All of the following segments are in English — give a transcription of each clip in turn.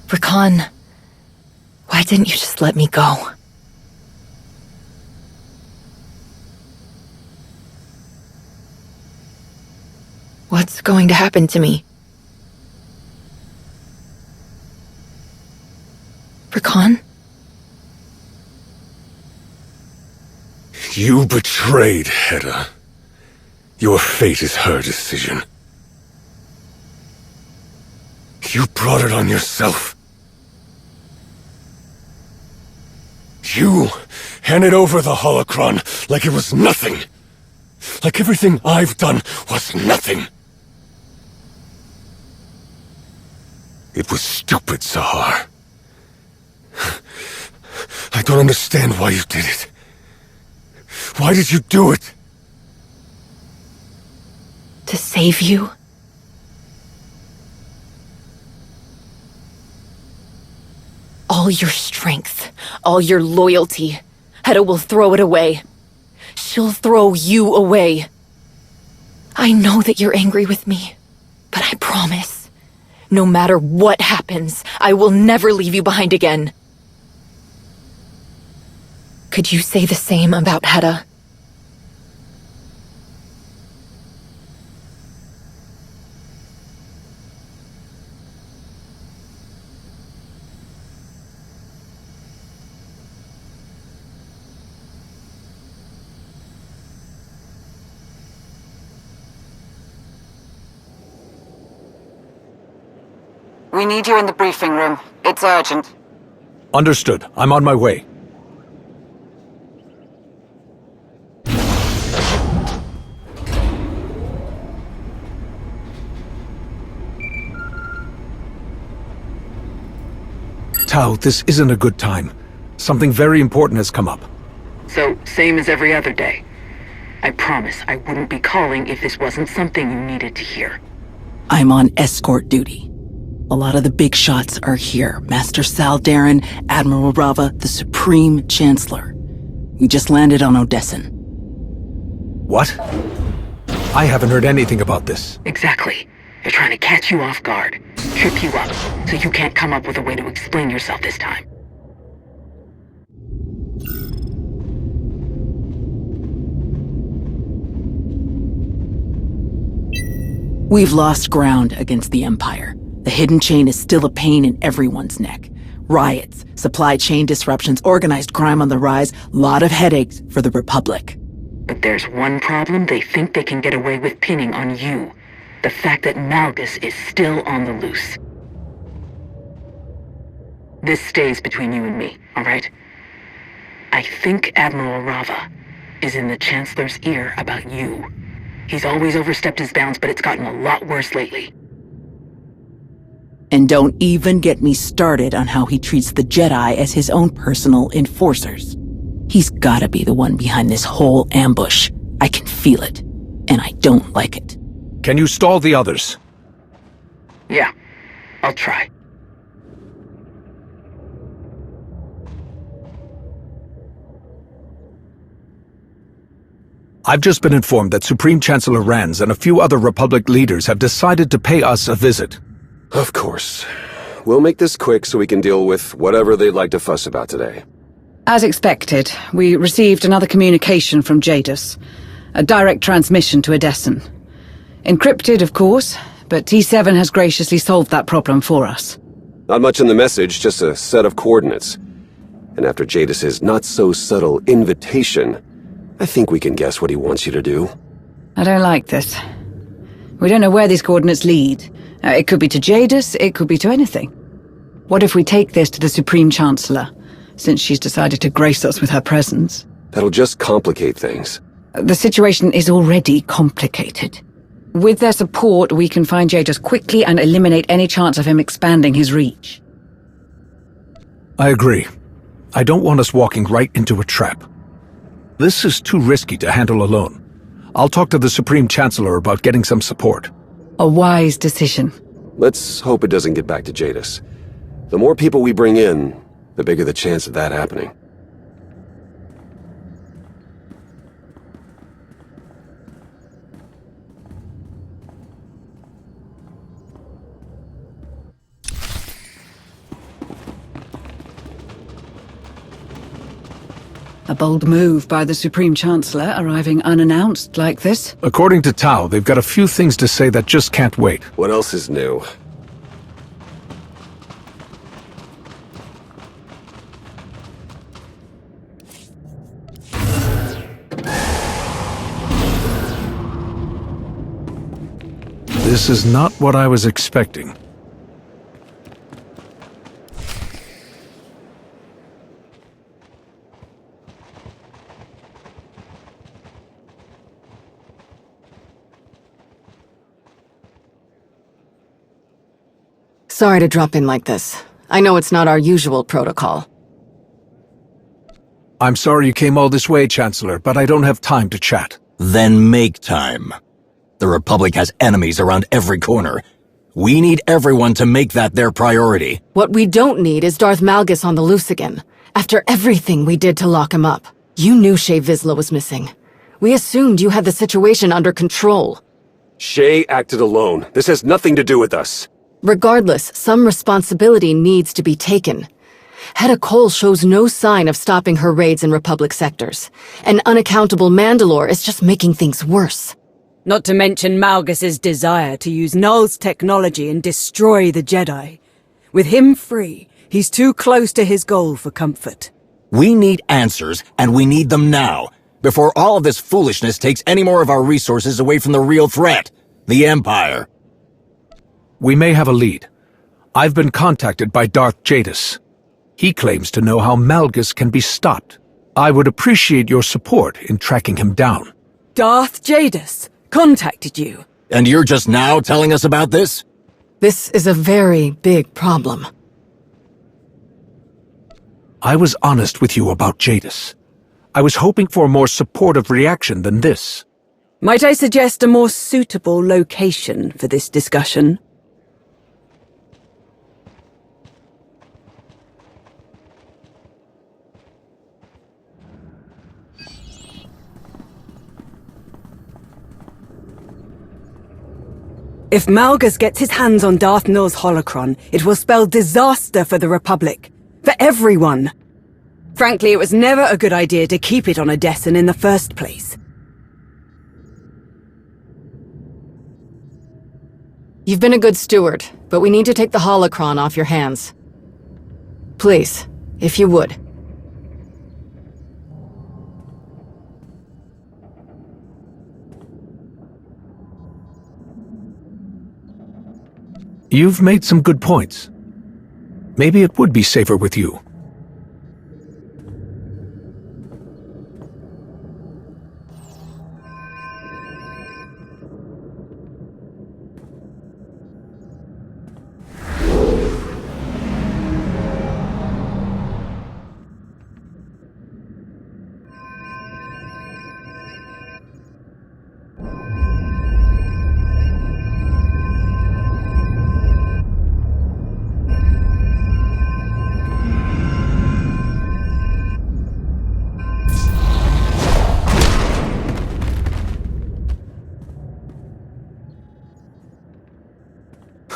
Rakan, why didn't you just let me go? What's going to happen to me? Rakan? You betrayed Hedda. Your fate is her decision. You brought it on yourself. You handed over the holocron like it was nothing. Like everything I've done was nothing. It was stupid, Sahar. I don't understand why you did it. Why did you do it? To save you? All your strength, all your loyalty, Hedda will throw it away. She'll throw you away. I know that you're angry with me, but I promise, no matter what happens, I will never leave you behind again. Could you say the same about Hedda? We need you in the briefing room. It's urgent. Understood. I'm on my way. Tao, this isn't a good time. Something very important has come up. So, same as every other day. I promise I wouldn't be calling if this wasn't something you needed to hear. I'm on escort duty. A lot of the big shots are here. Master Saldarin, Admiral Rava, the Supreme Chancellor. We just landed on Odessan. What? I haven't heard anything about this. Exactly. They're trying to catch you off guard, trip you up, so you can't come up with a way to explain yourself this time. We've lost ground against the Empire. The hidden chain is still a pain in everyone's neck. Riots, supply chain disruptions, organized crime on the rise, lot of headaches for the Republic. But there's one problem they think they can get away with pinning on you. The fact that Malgus is still on the loose. This stays between you and me, all right? I think Admiral Rava is in the Chancellor's ear about you. He's always overstepped his bounds, but it's gotten a lot worse lately. And don't even get me started on how he treats the Jedi as his own personal enforcers. He's gotta be the one behind this whole ambush. I can feel it, and I don't like it. Can you stall the others? Yeah, I'll try. I've just been informed that Supreme Chancellor Rans and a few other Republic leaders have decided to pay us a visit. Of course. We'll make this quick so we can deal with whatever they'd like to fuss about today. As expected, we received another communication from Jadus. A direct transmission to Odessan. Encrypted, of course, but T7 has graciously solved that problem for us. Not much in the message, just a set of coordinates. And after Jadus's not-so-subtle invitation, I think we can guess what he wants you to do. I don't like this. We don't know where these coordinates lead. It could be to Jadus, it could be to anything. What if we take this to the Supreme Chancellor, since she's decided to grace us with her presence? That'll just complicate things. The situation is already complicated. With their support, we can find Jadus quickly and eliminate any chance of him expanding his reach. I agree. I don't want us walking right into a trap. This is too risky to handle alone. I'll talk to the Supreme Chancellor about getting some support. A wise decision. Let's hope it doesn't get back to Jadus. The more people we bring in, the bigger the chance of that happening. A bold move by the Supreme Chancellor, arriving unannounced like this. According to Tau, they've got a few things to say that just can't wait. What else is new? This is not what I was expecting. Sorry to drop in like this. I know it's not our usual protocol. I'm sorry you came all this way, Chancellor, but I don't have time to chat. Then make time. The Republic has enemies around every corner. We need everyone to make that their priority. What we don't need is Darth Malgus on the loose again. After everything we did to lock him up. You knew Shae Vizsla was missing. We assumed you had the situation under control. Shae acted alone. This has nothing to do with us. Regardless, some responsibility needs to be taken. Hedda Cull shows no sign of stopping her raids in Republic sectors. An unaccountable Mandalore is just making things worse. Not to mention Malgus's desire to use Nul's technology and destroy the Jedi. With him free, he's too close to his goal for comfort. We need answers, and we need them now, before all of this foolishness takes any more of our resources away from the real threat, the Empire. We may have a lead. I've been contacted by Darth Jadus. He claims to know how Malgus can be stopped. I would appreciate your support in tracking him down. Darth Jadus contacted you? And you're just now telling us about this? This is a very big problem. I was honest with you about Jadus. I was hoping for a more supportive reaction than this. Might I suggest a more suitable location for this discussion? If Malgus gets his hands on Darth Nul's holocron, it will spell disaster for the Republic. For everyone. Frankly, it was never a good idea to keep it on Odessen in the first place. You've been a good steward, but we need to take the holocron off your hands. Please, if you would. You've made some good points. Maybe it would be safer with you.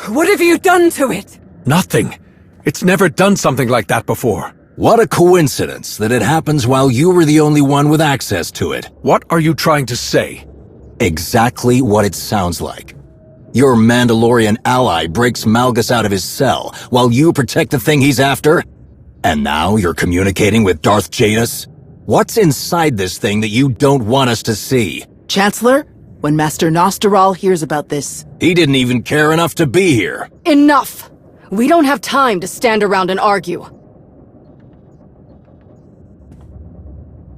What have you done to it? Nothing. It's never done something like that before. What a coincidence that it happens while you were the only one with access to it. What are you trying to say? Exactly what it sounds like. Your Mandalorian ally breaks Malgus out of his cell while you protect the thing he's after? And now you're communicating with Darth Jadus? What's inside this thing that you don't want us to see? Chancellor, when Master Nosteral hears about this... He didn't even care enough to be here. Enough! We don't have time to stand around and argue.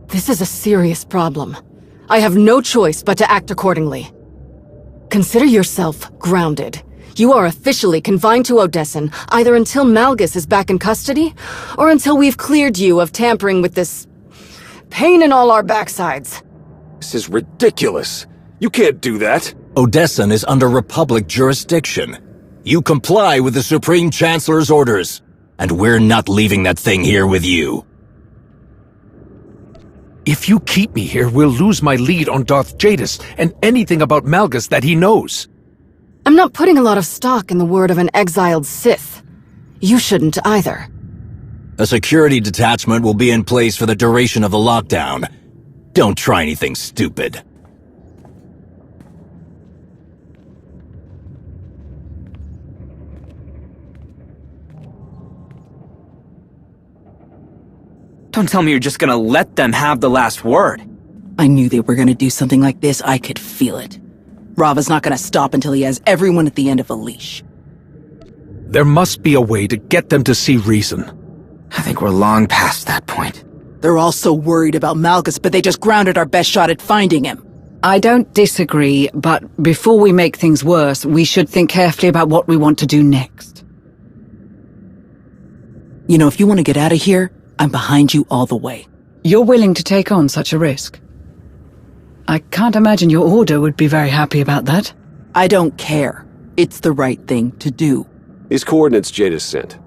This is a serious problem. I have no choice but to act accordingly. Consider yourself grounded. You are officially confined to Odessen, either until Malgus is back in custody, or until we've cleared you of tampering with this... pain in all our backsides. This is ridiculous. You can't do that. Odessen is under Republic jurisdiction. You comply with the Supreme Chancellor's orders. And we're not leaving that thing here with you. If you keep me here, we'll lose my lead on Darth Jadus and anything about Malgus that he knows. I'm not putting a lot of stock in the word of an exiled Sith. You shouldn't either. A security detachment will be in place for the duration of the lockdown. Don't try anything stupid. Don't tell me you're just gonna let them have the last word. I knew they were gonna do something like this. I could feel it. Rava's not gonna stop until he has everyone at the end of a leash. There must be a way to get them to see reason. I think we're long past that point. They're all so worried about Malgus, but they just grounded our best shot at finding him. I don't disagree, but before we make things worse, we should think carefully about what we want to do next. You know, if you want to get out of here, I'm behind you all the way. You're willing to take on such a risk? I can't imagine your order would be very happy about that. I don't care. It's the right thing to do. These coordinates Jadus sent.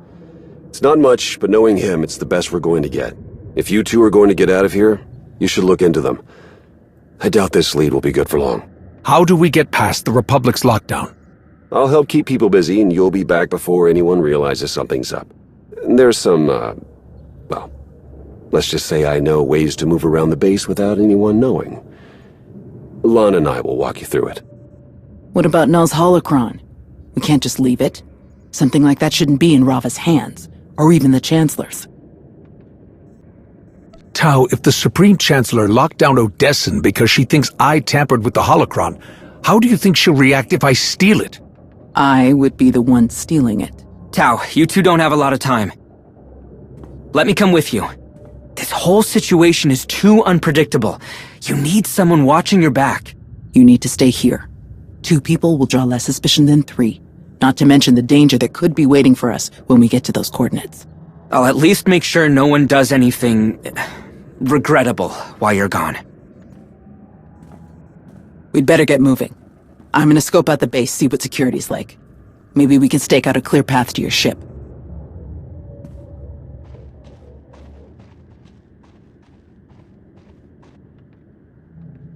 It's not much, but knowing him, it's the best we're going to get. If you two are going to get out of here, you should look into them. I doubt this lead will be good for long. How do we get past the Republic's lockdown? I'll help keep people busy, and you'll be back before anyone realizes something's up. There's some, well, let's just say I know ways to move around the base without anyone knowing. Lana and I will walk you through it. What about Nul's holocron? We can't just leave it. Something like that shouldn't be in Rava's hands, or even the Chancellor's. Tau, if the Supreme Chancellor locked down Odessen because she thinks I tampered with the holocron, how do you think she'll react if I steal it? I would be the one stealing it. Tau, you two don't have a lot of time. Let me come with you. This whole situation is too unpredictable. You need someone watching your back. You need to stay here. 2 people will draw less suspicion than 3. Not to mention the danger that could be waiting for us when we get to those coordinates. I'll at least make sure no one does anything regrettable while you're gone. We'd better get moving. I'm gonna scope out the base, see what security's like. Maybe we can stake out a clear path to your ship.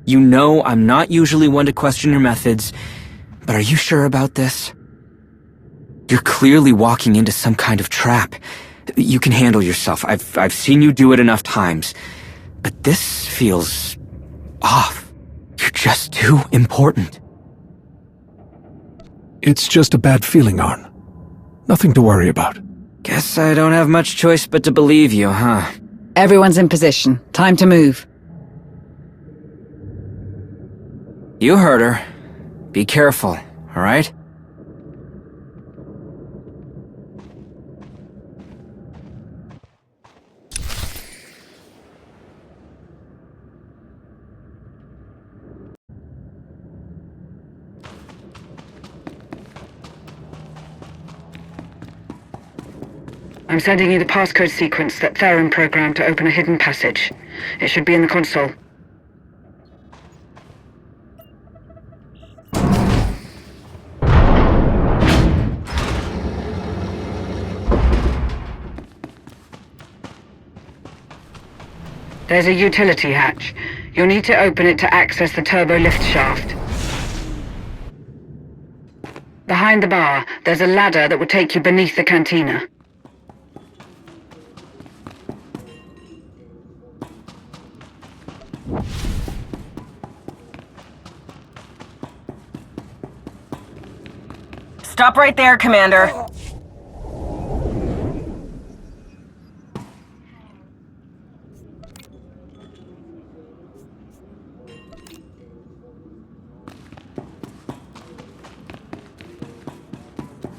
You know I'm not usually one to question your methods, but are you sure about this? You're clearly walking into some kind of trap. You can handle yourself. I've seen you do it enough times. But this feels off. You're just too important. It's just a bad feeling, Arn. Nothing to worry about. Guess I don't have much choice but to believe you, huh? Everyone's in position. Time to move. You heard her. Be careful, all right? I'm sending you the passcode sequence that Theron programmed to open a hidden passage. It should be in the console. There's a utility hatch. You'll need to open it to access the turbo lift shaft. Behind the bar, there's a ladder that will take you beneath the cantina. Stop right there, Commander.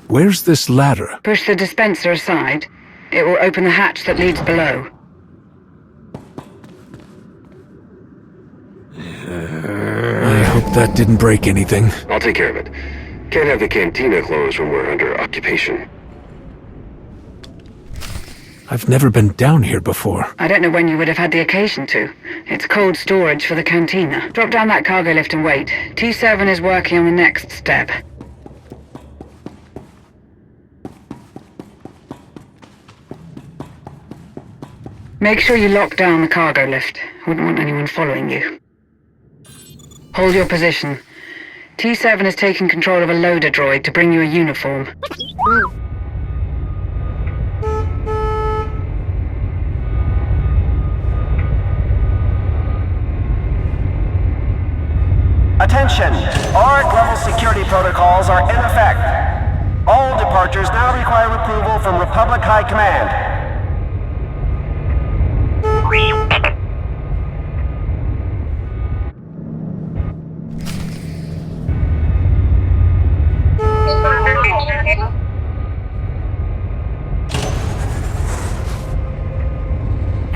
Where's this ladder? Push the dispenser aside. It will open the hatch that leads below. I hope that didn't break anything. I'll take care of it. Can't have the cantina closed when we're under occupation. I've never been down here before. I don't know when you would have had the occasion to. It's cold storage for the cantina. Drop down that cargo lift and wait. T7 is working on the next step. Make sure you lock down the cargo lift. Wouldn't want anyone following you. Hold your position. T7 is taking control of a loader droid to bring you a uniform. Attention! ARC-level security protocols are in effect. All departures now require approval from Republic High Command.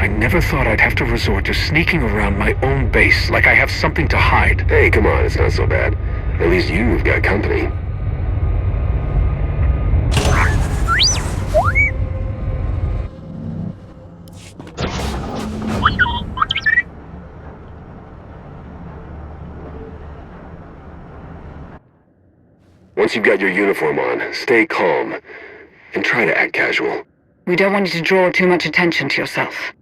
I never thought I'd have to resort to sneaking around my own base like I have something to hide. Hey, come on, it's not so bad. At least you've got company. Once you've got your uniform on, stay calm. And try to act casual. We don't want you to draw too much attention to yourself.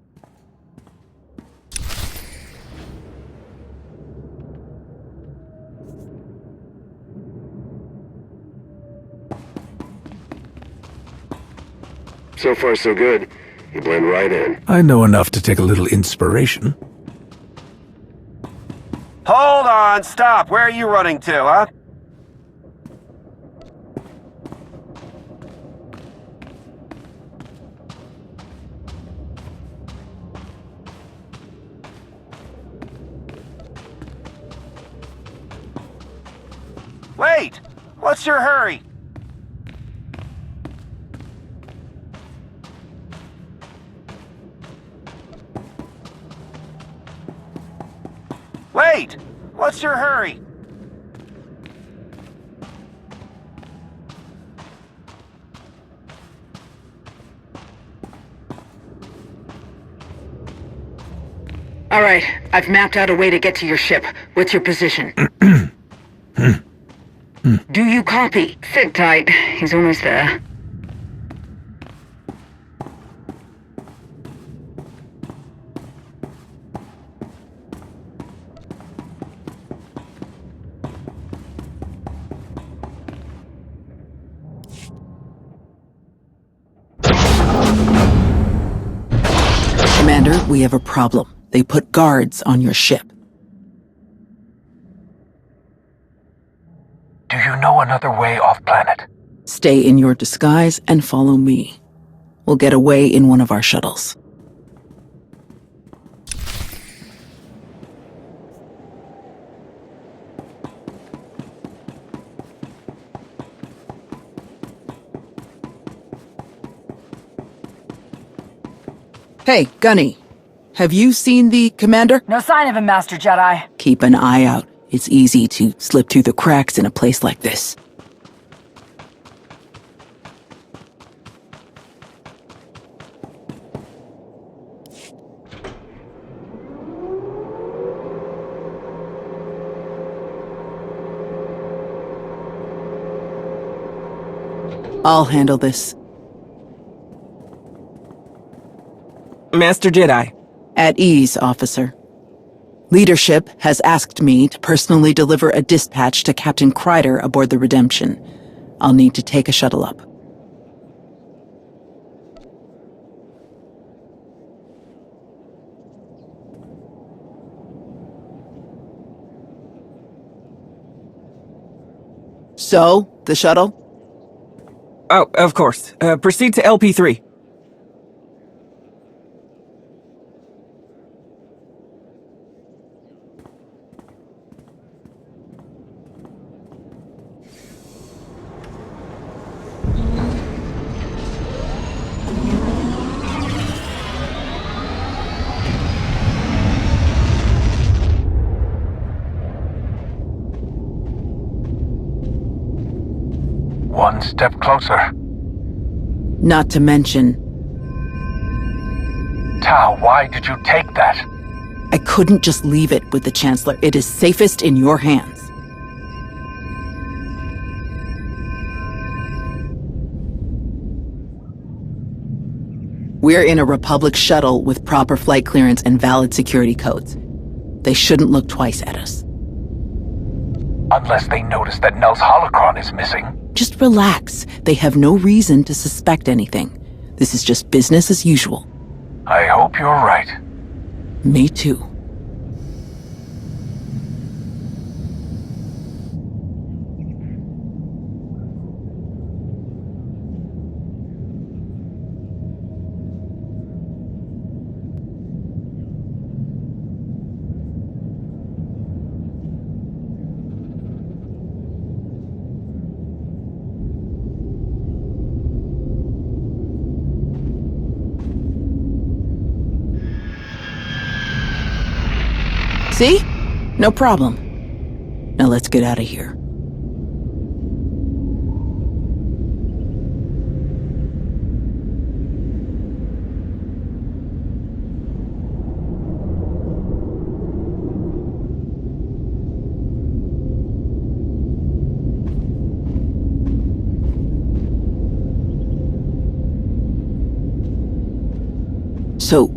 So far, so good. You blend right in. I know enough to take a little inspiration. Hold on, stop. Where are you running to, huh? Wait! What's your hurry? Wait! What's your hurry? All right, I've mapped out a way to get to your ship. What's your position? Do you copy? Sit tight. He's almost there. Commander, we have a problem. They put guards on your ship. Do you know another way off-planet? Stay in your disguise and follow me. We'll get away in one of our shuttles. Hey, Gunny. Have you seen the Commander? No sign of him, Master Jedi. Keep an eye out. It's easy to slip through the cracks in a place like this. I'll handle this. Master Jedi. At ease, officer. Leadership has asked me to personally deliver a dispatch to Captain Kreider aboard the Redemption. I'll need to take a shuttle up. So, the shuttle? Oh, of course. Proceed to LP3. One step closer. Not to mention... Tao, why did you take that? I couldn't just leave it with the Chancellor. It is safest in your hands. We're in a Republic shuttle with proper flight clearance and valid security codes. They shouldn't look twice at us. Unless they notice that Nul's holocron is missing. Just relax. They have no reason to suspect anything. This is just business as usual. I hope you're right. Me too. See? No problem. Now let's get out of here. So,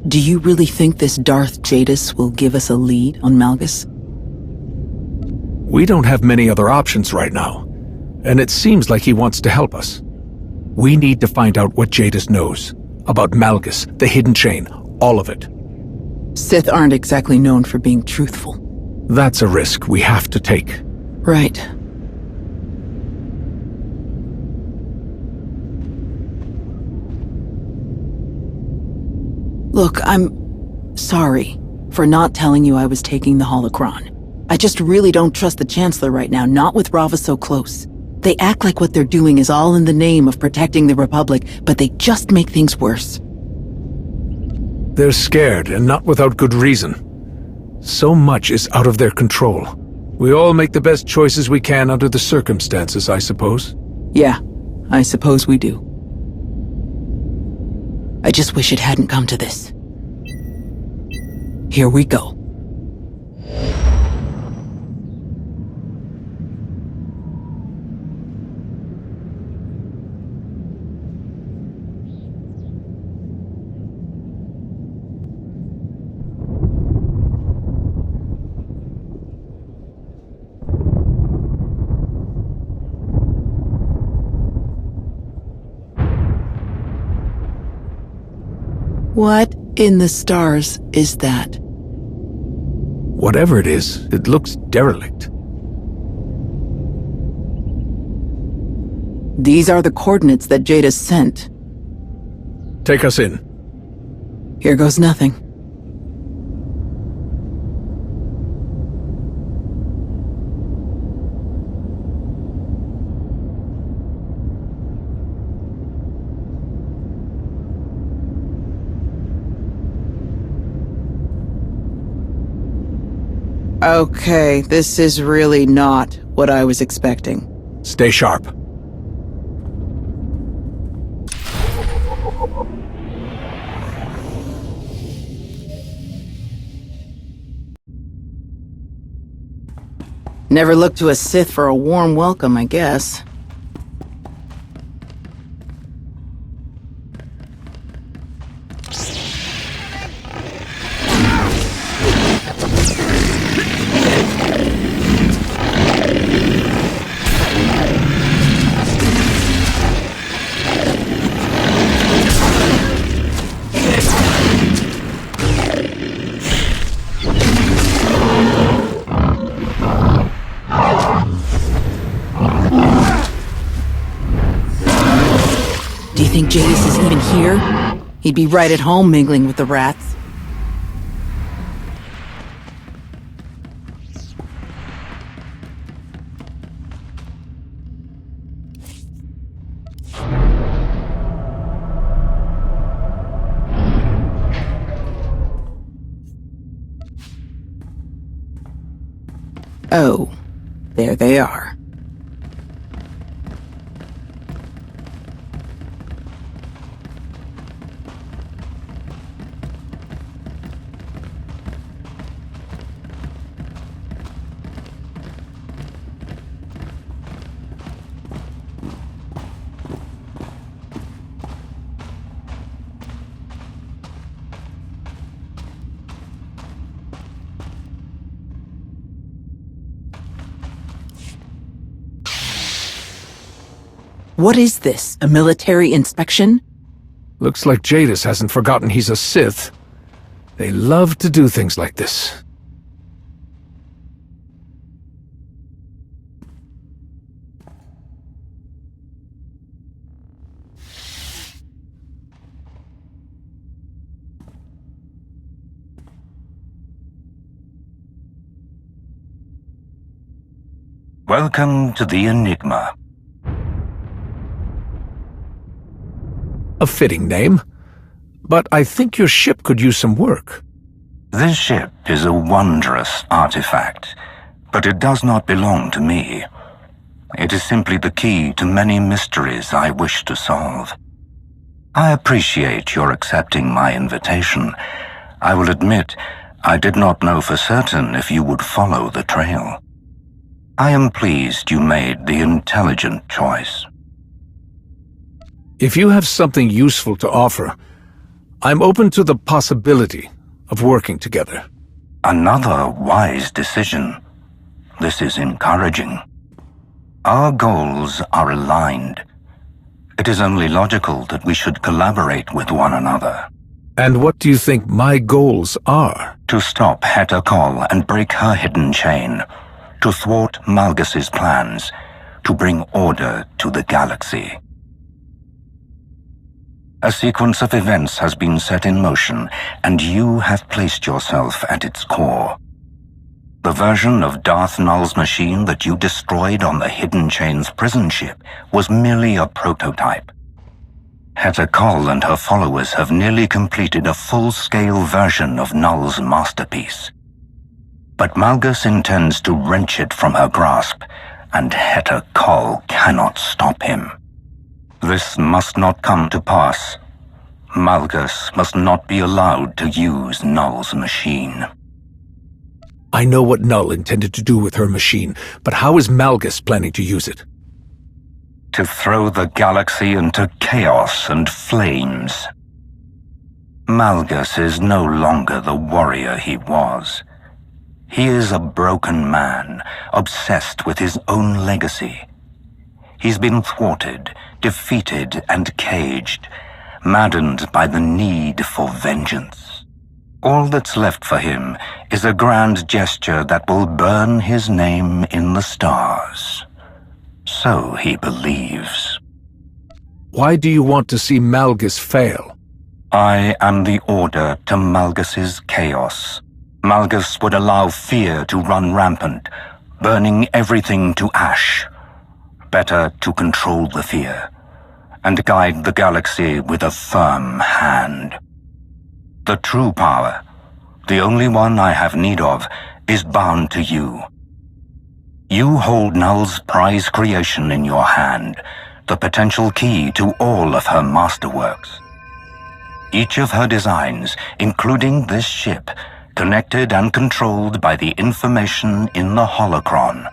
do you really think this Darth Jadus will give us a lead on Malgus? We don't have many other options right now, and it seems like he wants to help us. We need to find out what Jadus knows about Malgus, the Hidden Chain, all of it. Sith aren't exactly known for being truthful. That's a risk we have to take. Right. Look, I'm sorry for not telling you I was taking the holocron. I just really don't trust the Chancellor right now, not with Rava so close. They act like what they're doing is all in the name of protecting the Republic, but they just make things worse. They're scared, and not without good reason. So much is out of their control. We all make the best choices we can under the circumstances, I suppose. Yeah, I suppose we do. I just wish it hadn't come to this. Here we go. What in the stars is that? Whatever it is, it looks derelict. These are the coordinates that Jadus sent. Take us in. Here goes nothing. Okay, this is really not what I was expecting. Stay sharp. Never look to a Sith for a warm welcome, I guess. Do you think Jadus is even here? He'd be right at home mingling with the rats. Oh, there they are. What is this? A military inspection? Looks like Jadus hasn't forgotten he's a Sith. They love to do things like this. Welcome to the Enigma. A fitting name. But I think your ship could use some work. This ship is a wondrous artifact, but it does not belong to me. It is simply the key to many mysteries I wish to solve. I appreciate your accepting my invitation. I will admit, I did not know for certain if you would follow the trail. I am pleased you made the intelligent choice. If you have something useful to offer, I'm open to the possibility of working together. Another wise decision. This is encouraging. Our goals are aligned. It is only logical that we should collaborate with one another. And what do you think my goals are? To stop Cull and break her hidden chain. To thwart Malgus's plans. To bring order to the galaxy. A sequence of events has been set in motion, and you have placed yourself at its core. The version of Darth Nul's machine that you destroyed on the Hidden Chain's prison ship was merely a prototype. Cull and her followers have nearly completed a full-scale version of Nul's masterpiece. But Malgus intends to wrench it from her grasp, and Cull cannot stop him. This must not come to pass. Malgus must not be allowed to use Nul's machine. I know what Nul intended to do with her machine, but how is Malgus planning to use it? To throw the galaxy into chaos and flames. Malgus is no longer the warrior he was. He is a broken man, obsessed with his own legacy. He's been thwarted, defeated, and caged, maddened by the need for vengeance. All that's left for him is a grand gesture that will burn his name in the stars. So he believes. Why do you want to see Malgus fail? I am the order to Malgus's chaos. Malgus would allow fear to run rampant, burning everything to ash. Better to control the fear, and guide the galaxy with a firm hand. The true power, the only one I have need of, is bound to you. You hold Nul's prize creation in your hand, the potential key to all of her masterworks. Each of her designs, including this ship, connected and controlled by the information in the holocron.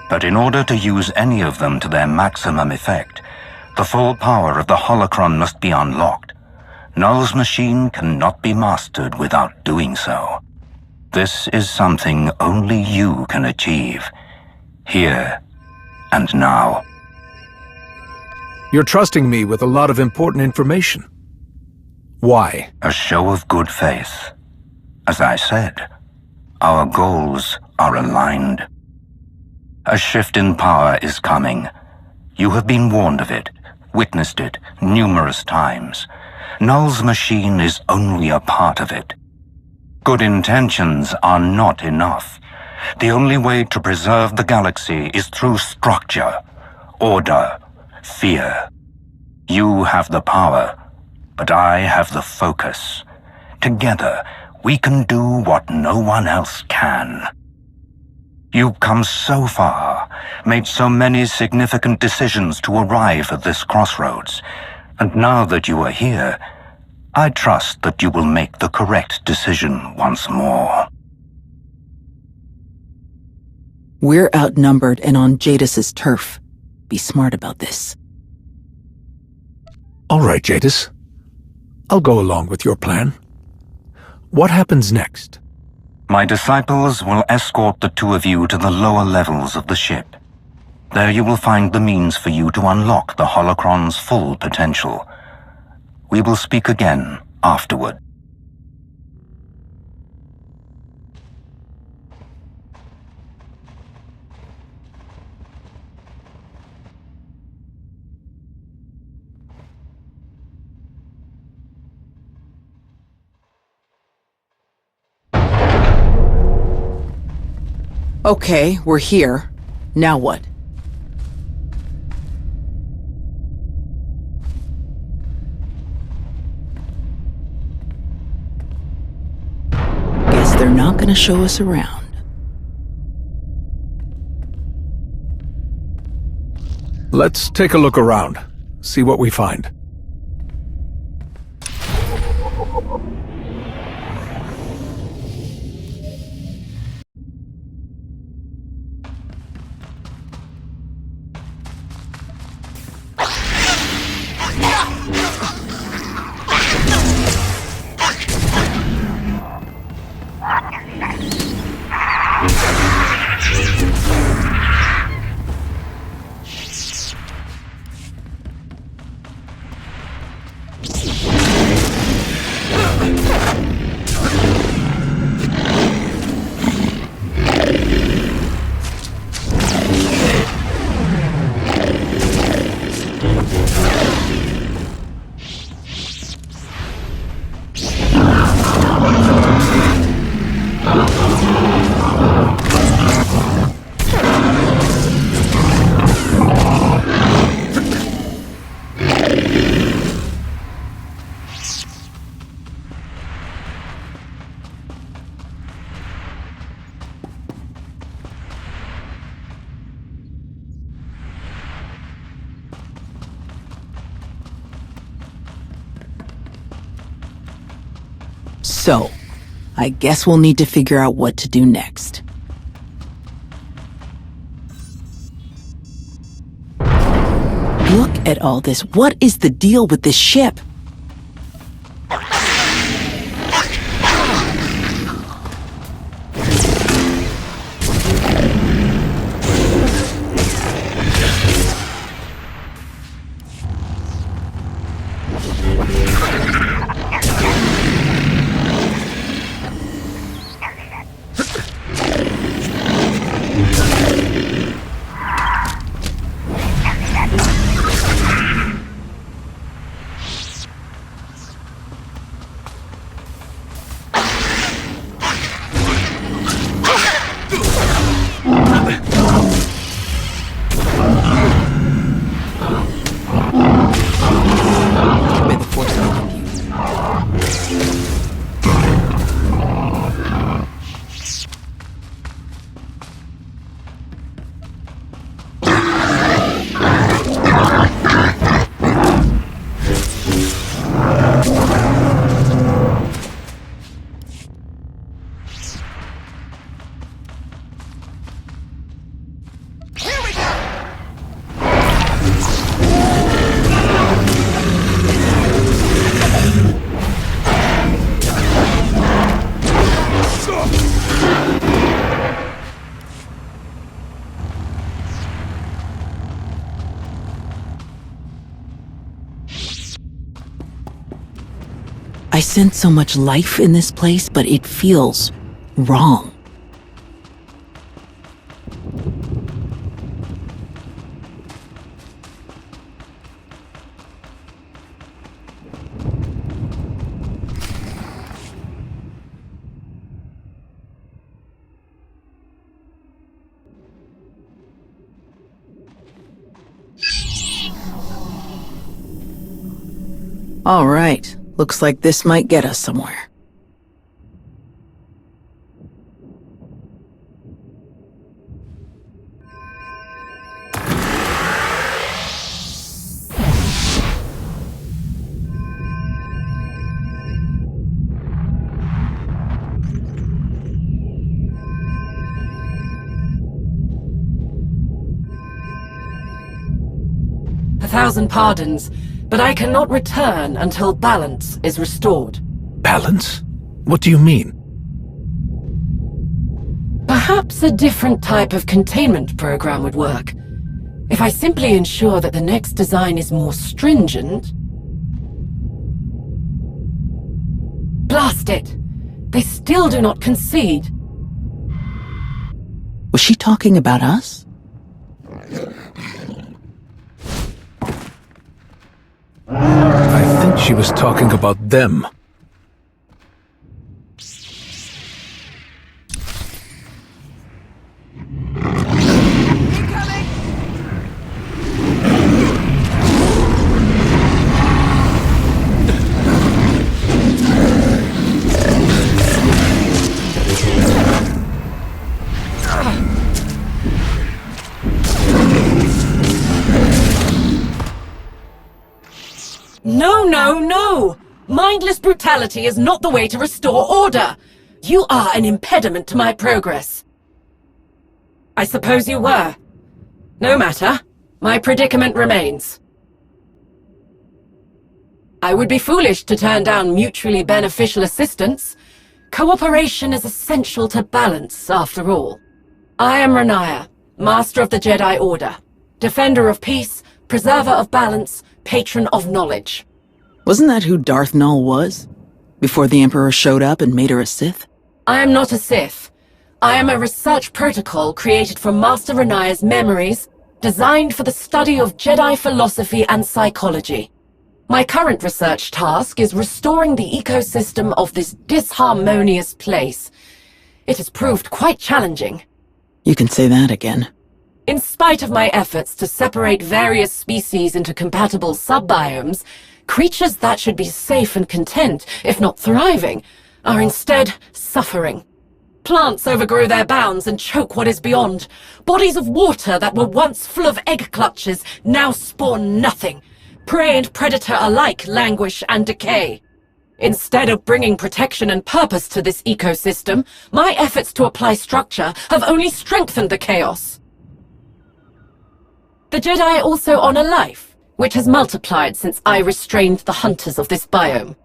But in order to use any of them to their maximum effect, the full power of the holocron must be unlocked. Nul's machine cannot be mastered without doing so. This is something only you can achieve, here and now. You're trusting me with a lot of important information. Why? A show of good faith. As I said, our goals are aligned. A shift in power is coming. You have been warned of it, witnessed it numerous times. Nul's machine is only a part of it. Good intentions are not enough. The only way to preserve the galaxy is through structure, order, fear. You have the power, but I have the focus. Together, we can do what no one else can. You've come so far, made so many significant decisions to arrive at this crossroads, and now that you are here, I trust that you will make the correct decision once more. We're outnumbered and on Jadus's turf. Be smart about this. All right, Jadus. I'll go along with your plan. What happens next? My disciples will escort the two of you to the lower levels of the ship. There you will find the means for you to unlock the holocron's full potential. We will speak again afterward. Okay, we're here. Now what? they're not gonna show us around. Let's take a look around, see what we find. So, I guess we'll need to figure out what to do next. Look at all this. What is the deal with this ship? I sense so much life in this place, but it feels wrong. All right. Looks like this might get us somewhere. A thousand pardons, but I cannot return until balance is restored. Balance? What do you mean? Perhaps a different type of containment program would work. If I simply ensure that the next design is more stringent... Blast it! They still do not concede. Was she talking about us? I think she was talking about them. Mindless brutality is not the way to restore order. You are an impediment to my progress. I suppose you were. No matter. My predicament remains. I would be foolish to turn down mutually beneficial assistance. Cooperation is essential to balance, after all. I am Renaya, Master of the Jedi Order, Defender of Peace, Preserver of Balance, Patron of Knowledge. Wasn't that who Darth Nul was? Before the Emperor showed up and made her a Sith? I am not a Sith. I am a research protocol created from Master Renaya's memories, designed for the study of Jedi philosophy and psychology. My current research task is restoring the ecosystem of this disharmonious place. It has proved quite challenging. You can say that again. In spite of my efforts to separate various species into compatible subbiomes, creatures that should be safe and content, if not thriving, are instead suffering. Plants overgrow their bounds and choke what is beyond. Bodies of water that were once full of egg clutches now spawn nothing. Prey and predator alike languish and decay. Instead of bringing protection and purpose to this ecosystem, my efforts to apply structure have only strengthened the chaos. The Jedi also honor life, which has multiplied since I restrained the hunters of this biome.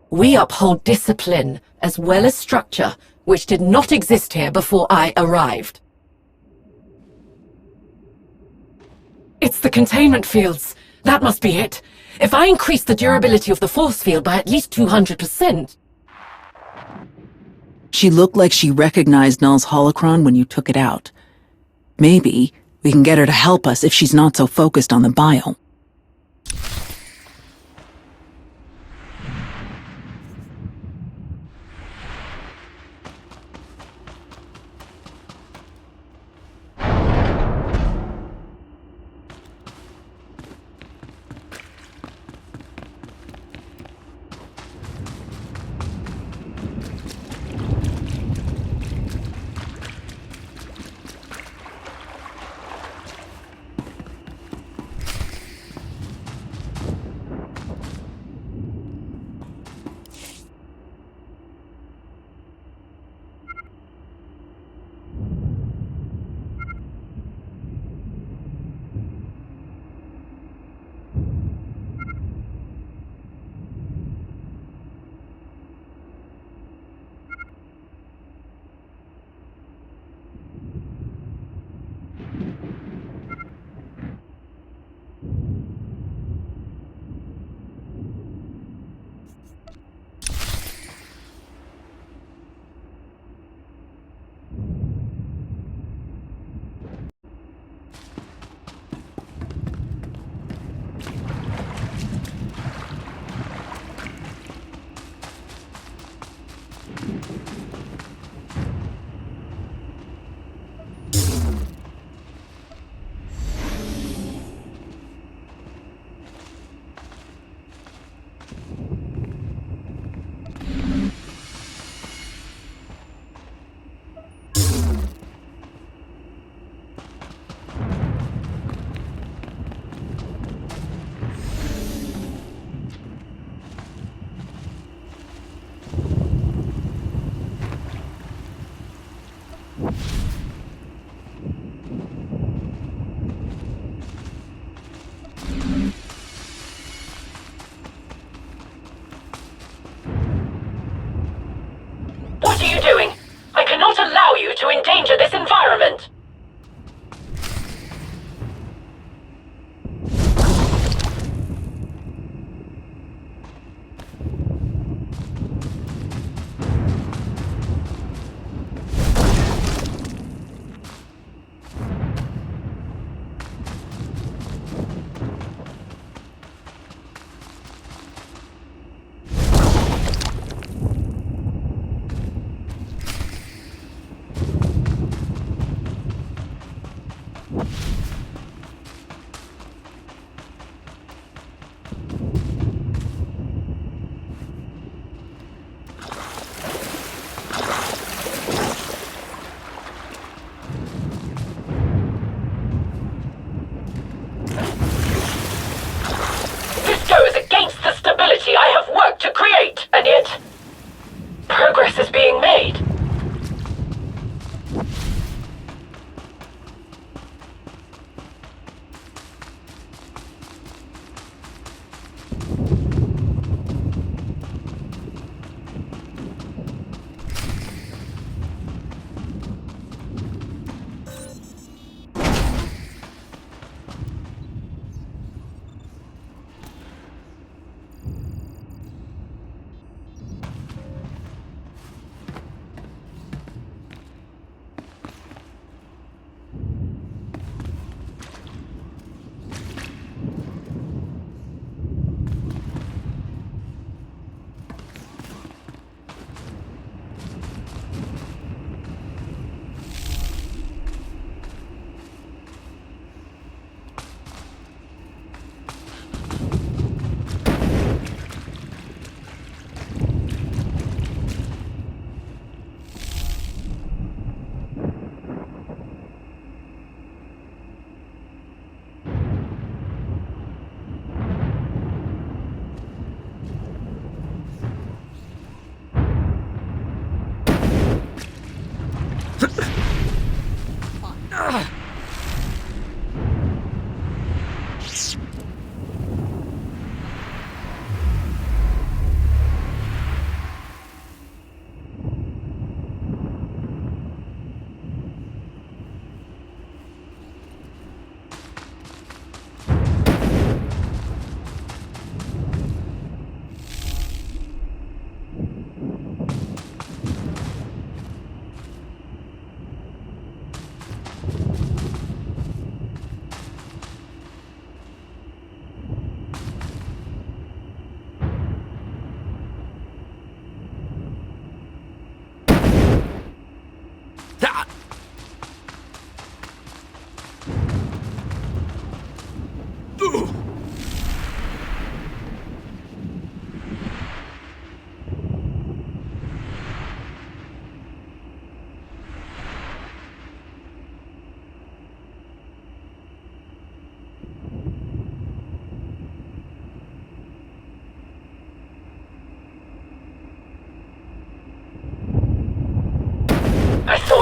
We uphold discipline as well as structure, which did not exist here before I arrived. It's the containment fields. That must be it. If I increase the durability of the force field by at least 200%... She looked like she recognized Nul's holocron when you took it out. Maybe we can get her to help us if she's not so focused on the biome.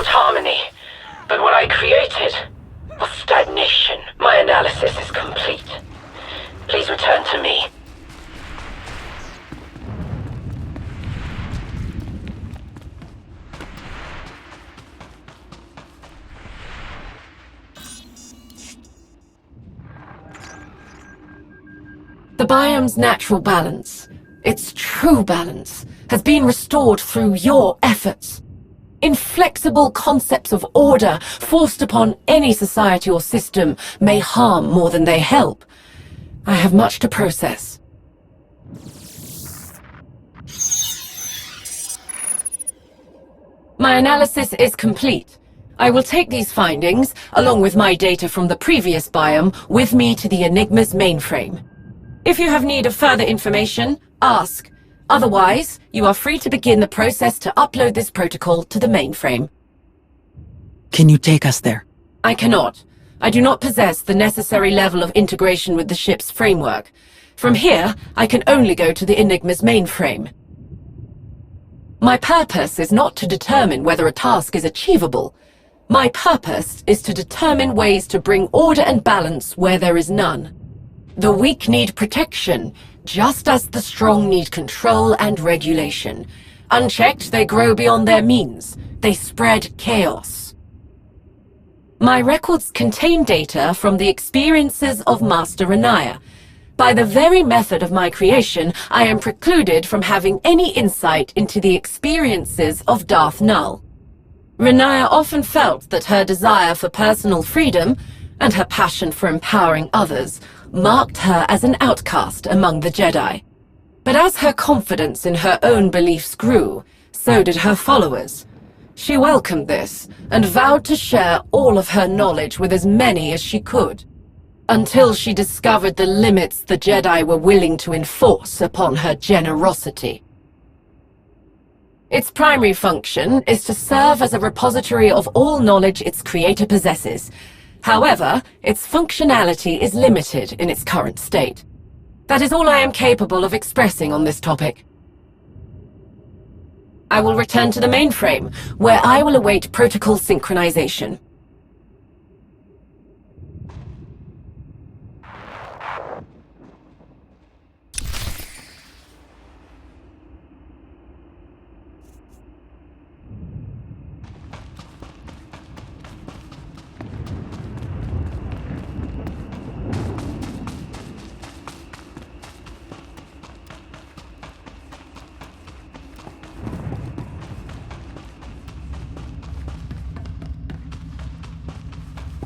harmony, but what I created was stagnation. My analysis is complete. Please return to me. The biome's natural balance, its true balance, has been restored through your efforts. Inflexible concepts of order forced upon any society or system may harm more than they help. I have much to process. My analysis is complete. I will take these findings, along with my data from the previous biome, with me to the Enigma's mainframe. If you have need of further information, ask. Otherwise, you are free to begin the process to upload this protocol to the mainframe. Can you take us there? I cannot. I do not possess the necessary level of integration with the ship's framework. From here, I can only go to the Enigma's mainframe. My purpose is not to determine whether a task is achievable. My purpose is to determine ways to bring order and balance where there is none. The weak need protection, just as the strong need control and regulation. Unchecked, they grow beyond their means. They spread chaos. My records contain data from the experiences of Master Renaya. By the very method of my creation, I am precluded from having any insight into the experiences of Darth Nul. Renaya often felt that her desire for personal freedom and her passion for empowering others marked her as an outcast among the Jedi. But as her confidence in her own beliefs grew, so did her followers. She welcomed this and vowed to share all of her knowledge with as many as she could, until she discovered the limits the Jedi were willing to enforce upon her generosity. Its primary function is to serve as a repository of all knowledge its creator possesses. However, its functionality is limited in its current state. That is all I am capable of expressing on this topic. I will return to the mainframe, where I will await protocol synchronization.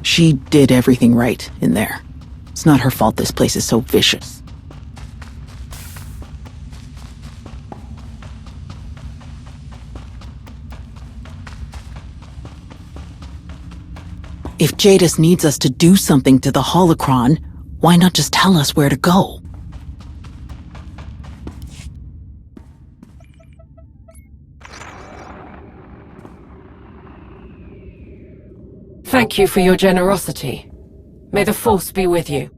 She did everything right in there. It's not her fault this place is so vicious. If Jadus needs us to do something to the holocron, why not just tell us where to go? Thank you for your generosity. May the Force be with you.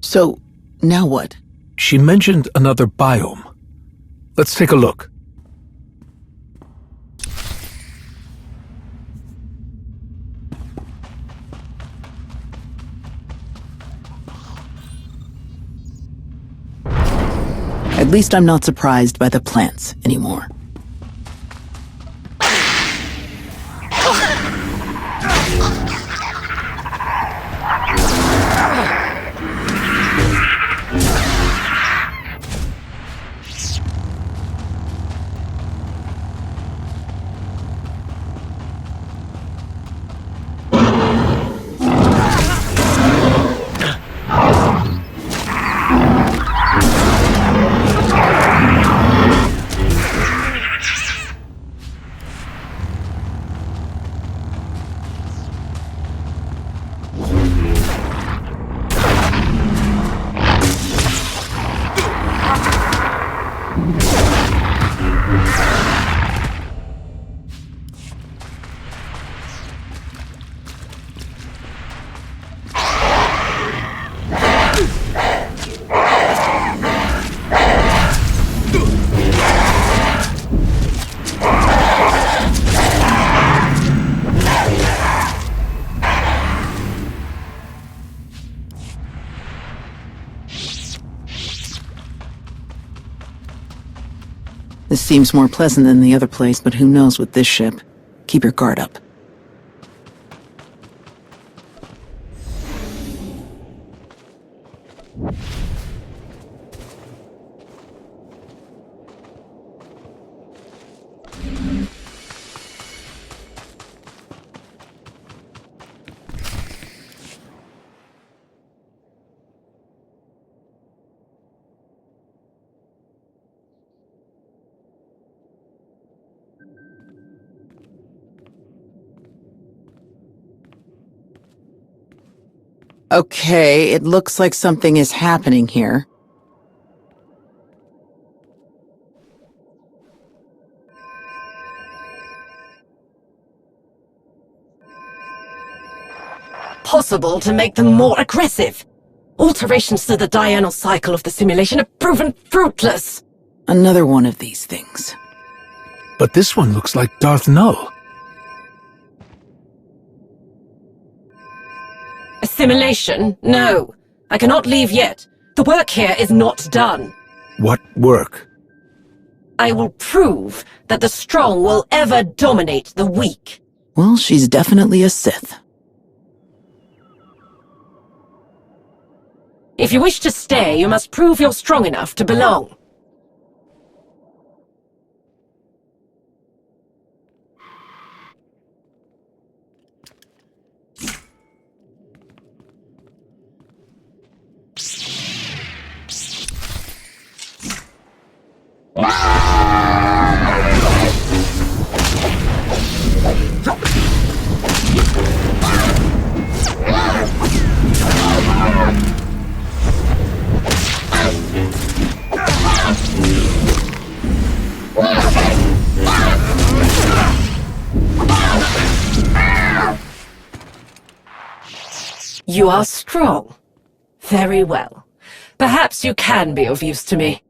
So, now what? She mentioned another biome. Let's take a look. At least I'm not surprised by the plants anymore. This seems more pleasant than the other place, but who knows with this ship. Keep your guard up. Okay, it looks like something is happening here. Possible to make them more aggressive. Alterations to the diurnal cycle of the simulation have proven fruitless. Another one of these things. But this one looks like Darth Nul. Assimilation? No. I cannot leave yet. The work here is not done. What work? I will prove that the strong will ever dominate the weak. Well, she's definitely a Sith. If you wish to stay, you must prove you're strong enough to belong. You are strong. Very well. Perhaps you can be of use to me.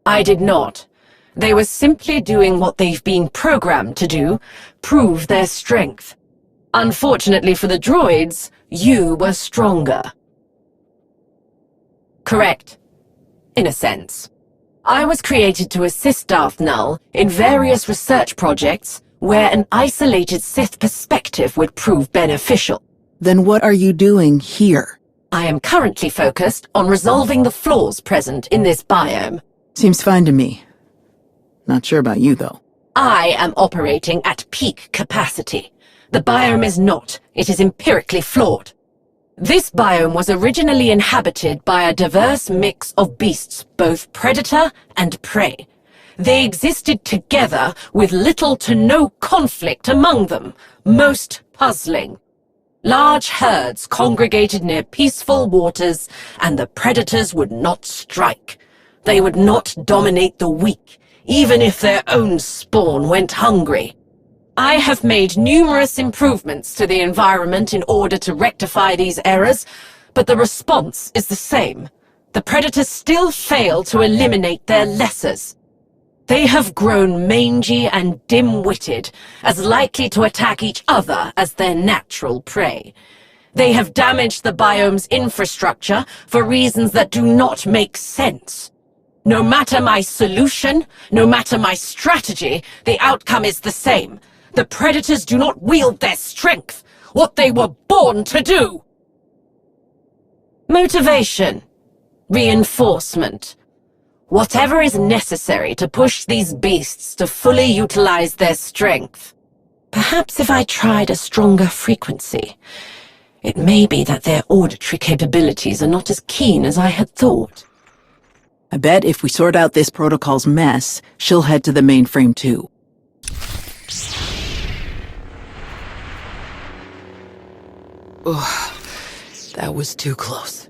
I did not. They were simply doing what they've been programmed to do, prove their strength. Unfortunately for the droids, you were stronger. Correct. In a sense. I was created to assist Darth Nul in various research projects where an isolated Sith perspective would prove beneficial. Then what are you doing here? I am currently focused on resolving the flaws present in this biome. Seems fine to me. Not sure about you, though. I am operating at peak capacity. The biome is not. It is empirically flawed. This biome was originally inhabited by a diverse mix of beasts, both predator and prey. They existed together with little to no conflict among them, most puzzling. Large herds congregated near peaceful waters, and the predators would not strike. They would not dominate the weak, even if their own spawn went hungry. I have made numerous improvements to the environment in order to rectify these errors, but the response is the same. The predators still fail to eliminate their lessers. They have grown mangy and dim-witted, as likely to attack each other as their natural prey. They have damaged the biome's infrastructure for reasons that do not make sense. No matter my solution, no matter my strategy, the outcome is the same. The predators do not wield their strength, what they were born to do. Motivation. Reinforcement. Whatever is necessary to push these beasts to fully utilize their strength. Perhaps if I tried a stronger frequency, it may be that their auditory capabilities are not as keen as I had thought. I bet if we sort out this protocol's mess, she'll head to the mainframe too. Ugh, that was too close.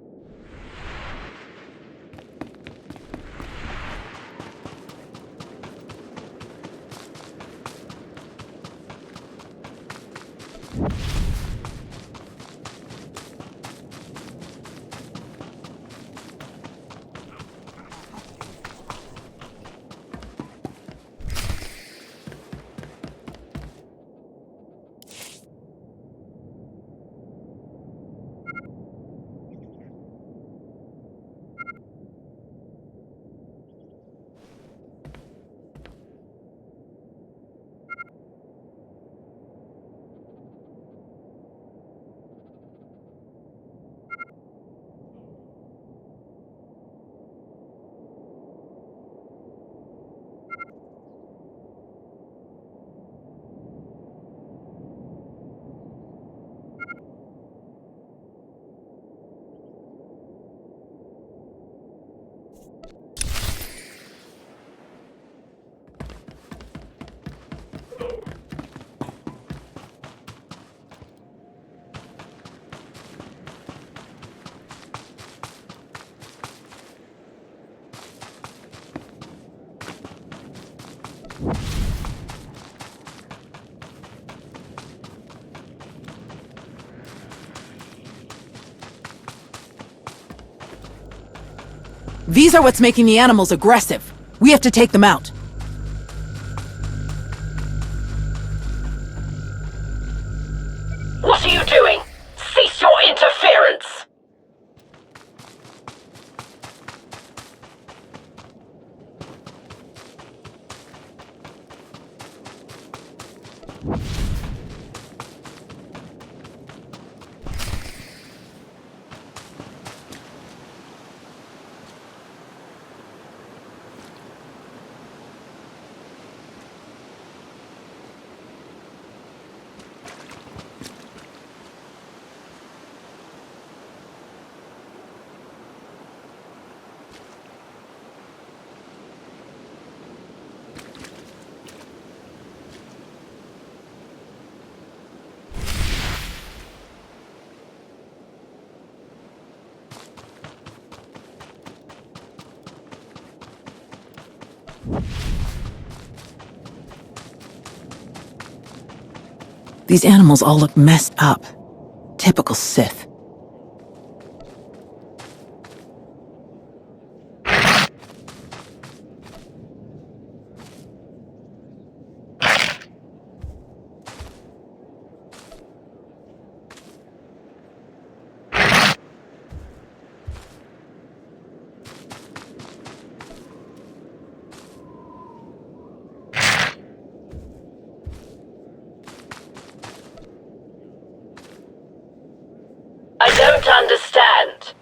These are what's making the animals aggressive. We have to take them out. What are you doing? Cease your interference! These animals all look messed up. Typical Sith. I don't understand.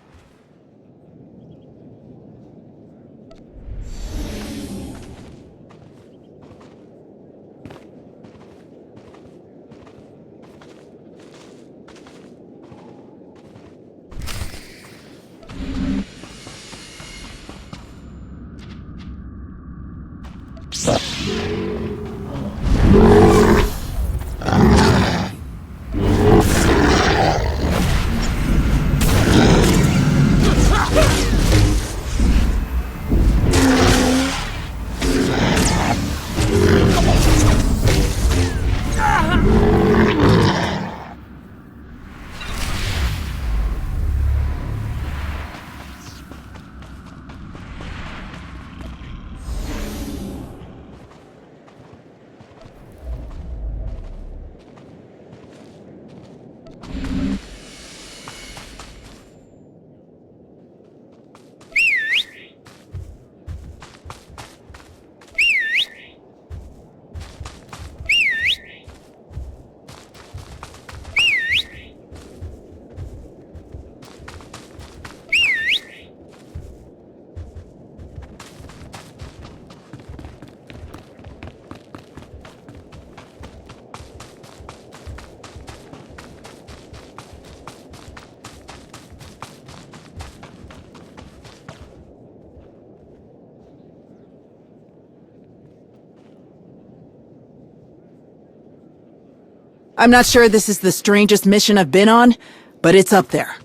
I'm not sure this is the strangest mission I've been on, but it's up there.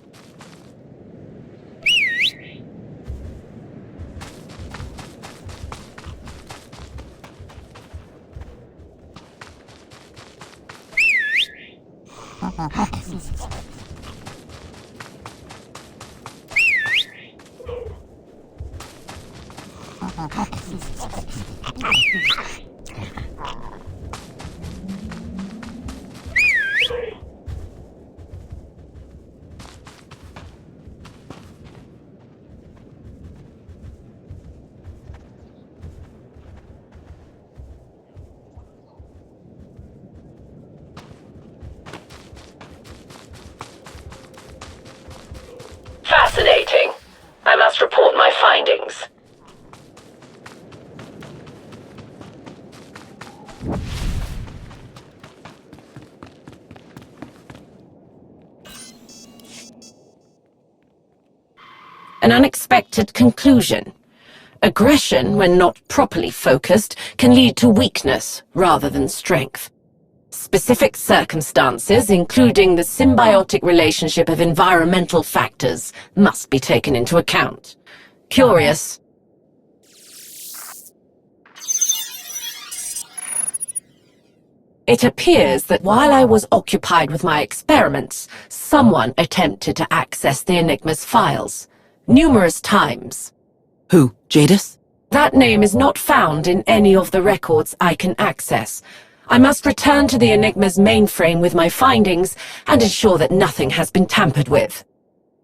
Fascinating. I must report my findings. An unexpected conclusion. Aggression, when not properly focused, can lead to weakness rather than strength. Specific circumstances, including the symbiotic relationship of environmental factors, must be taken into account. Curious? It appears that while I was occupied with my experiments, someone attempted to access the Enigma's files. Numerous times. Who? Jadus? That name is not found in any of the records I can access. I must return to the Enigma's mainframe with my findings and ensure that nothing has been tampered with.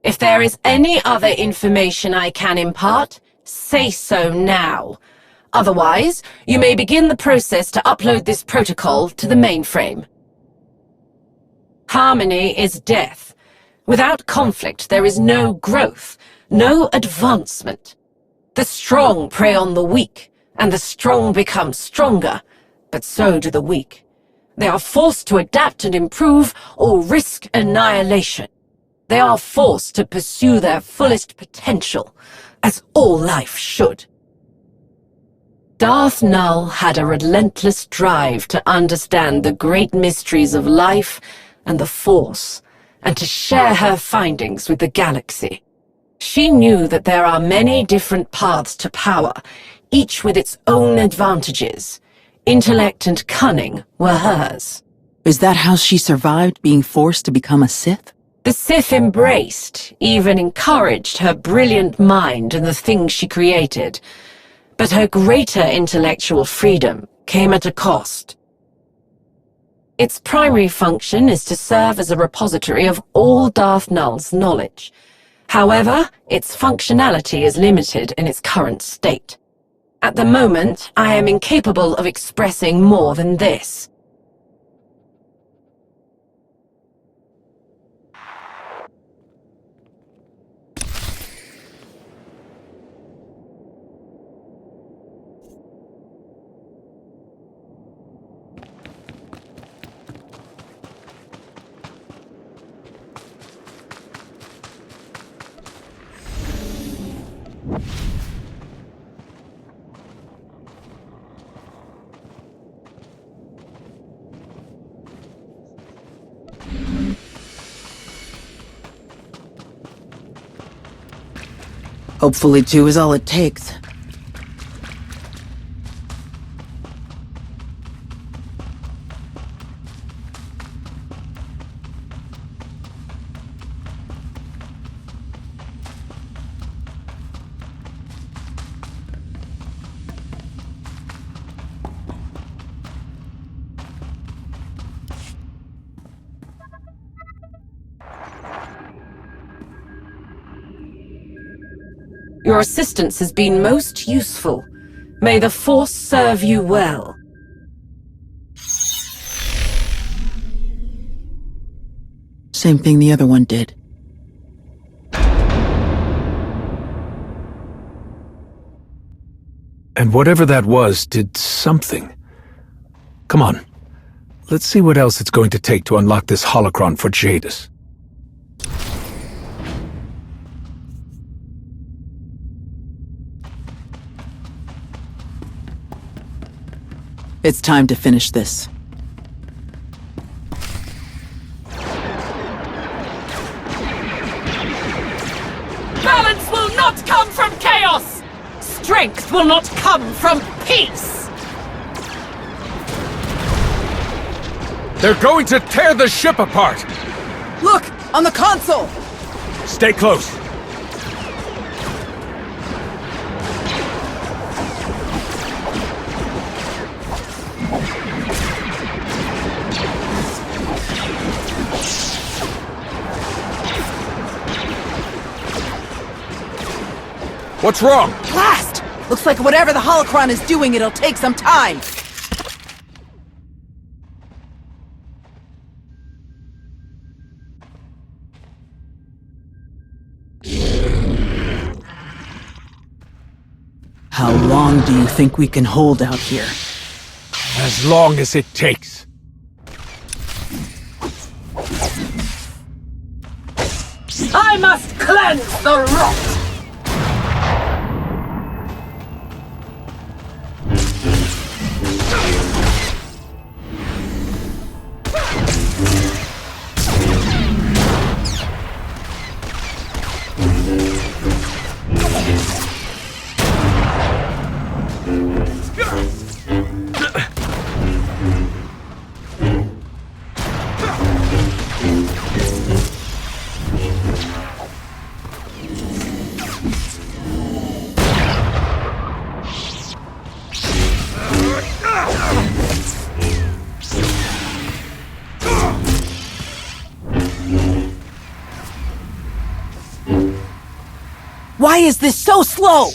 If there is any other information I can impart, say so now. Otherwise, you may begin the process to upload this protocol to the mainframe. Harmony is death. Without conflict, there is no growth, no advancement. The strong prey on the weak, and the strong become stronger, but so do the weak. They are forced to adapt and improve, or risk annihilation. They are forced to pursue their fullest potential, as all life should. Darth Nul had a relentless drive to understand the great mysteries of life and the Force, and to share her findings with the galaxy. She knew that there are many different paths to power, each with its own advantages. Intellect and cunning were hers. Is that how she survived being forced to become a Sith? The Sith embraced, even encouraged her brilliant mind and the things she created. But her greater intellectual freedom came at a cost. Its primary function is to serve as a repository of all Darth Nul's knowledge. However, its functionality is limited in its current state. At the moment, I am incapable of expressing more than this. Hopefully 2 is all it takes. Your assistance has been most useful. May the Force serve you well. Same thing the other one did. And whatever that was did something. Come on. Let's see what else it's going to take to unlock this holocron for Jadus. It's time to finish this. Balance will not come from chaos! Strength will not come from peace! They're going to tear the ship apart! Look! On the console! Stay close. What's wrong? Blast! Looks like whatever the holocron is doing, it'll take some time. How long do you think we can hold out here? As long as it takes. I must cleanse the rot! Why is this so slow?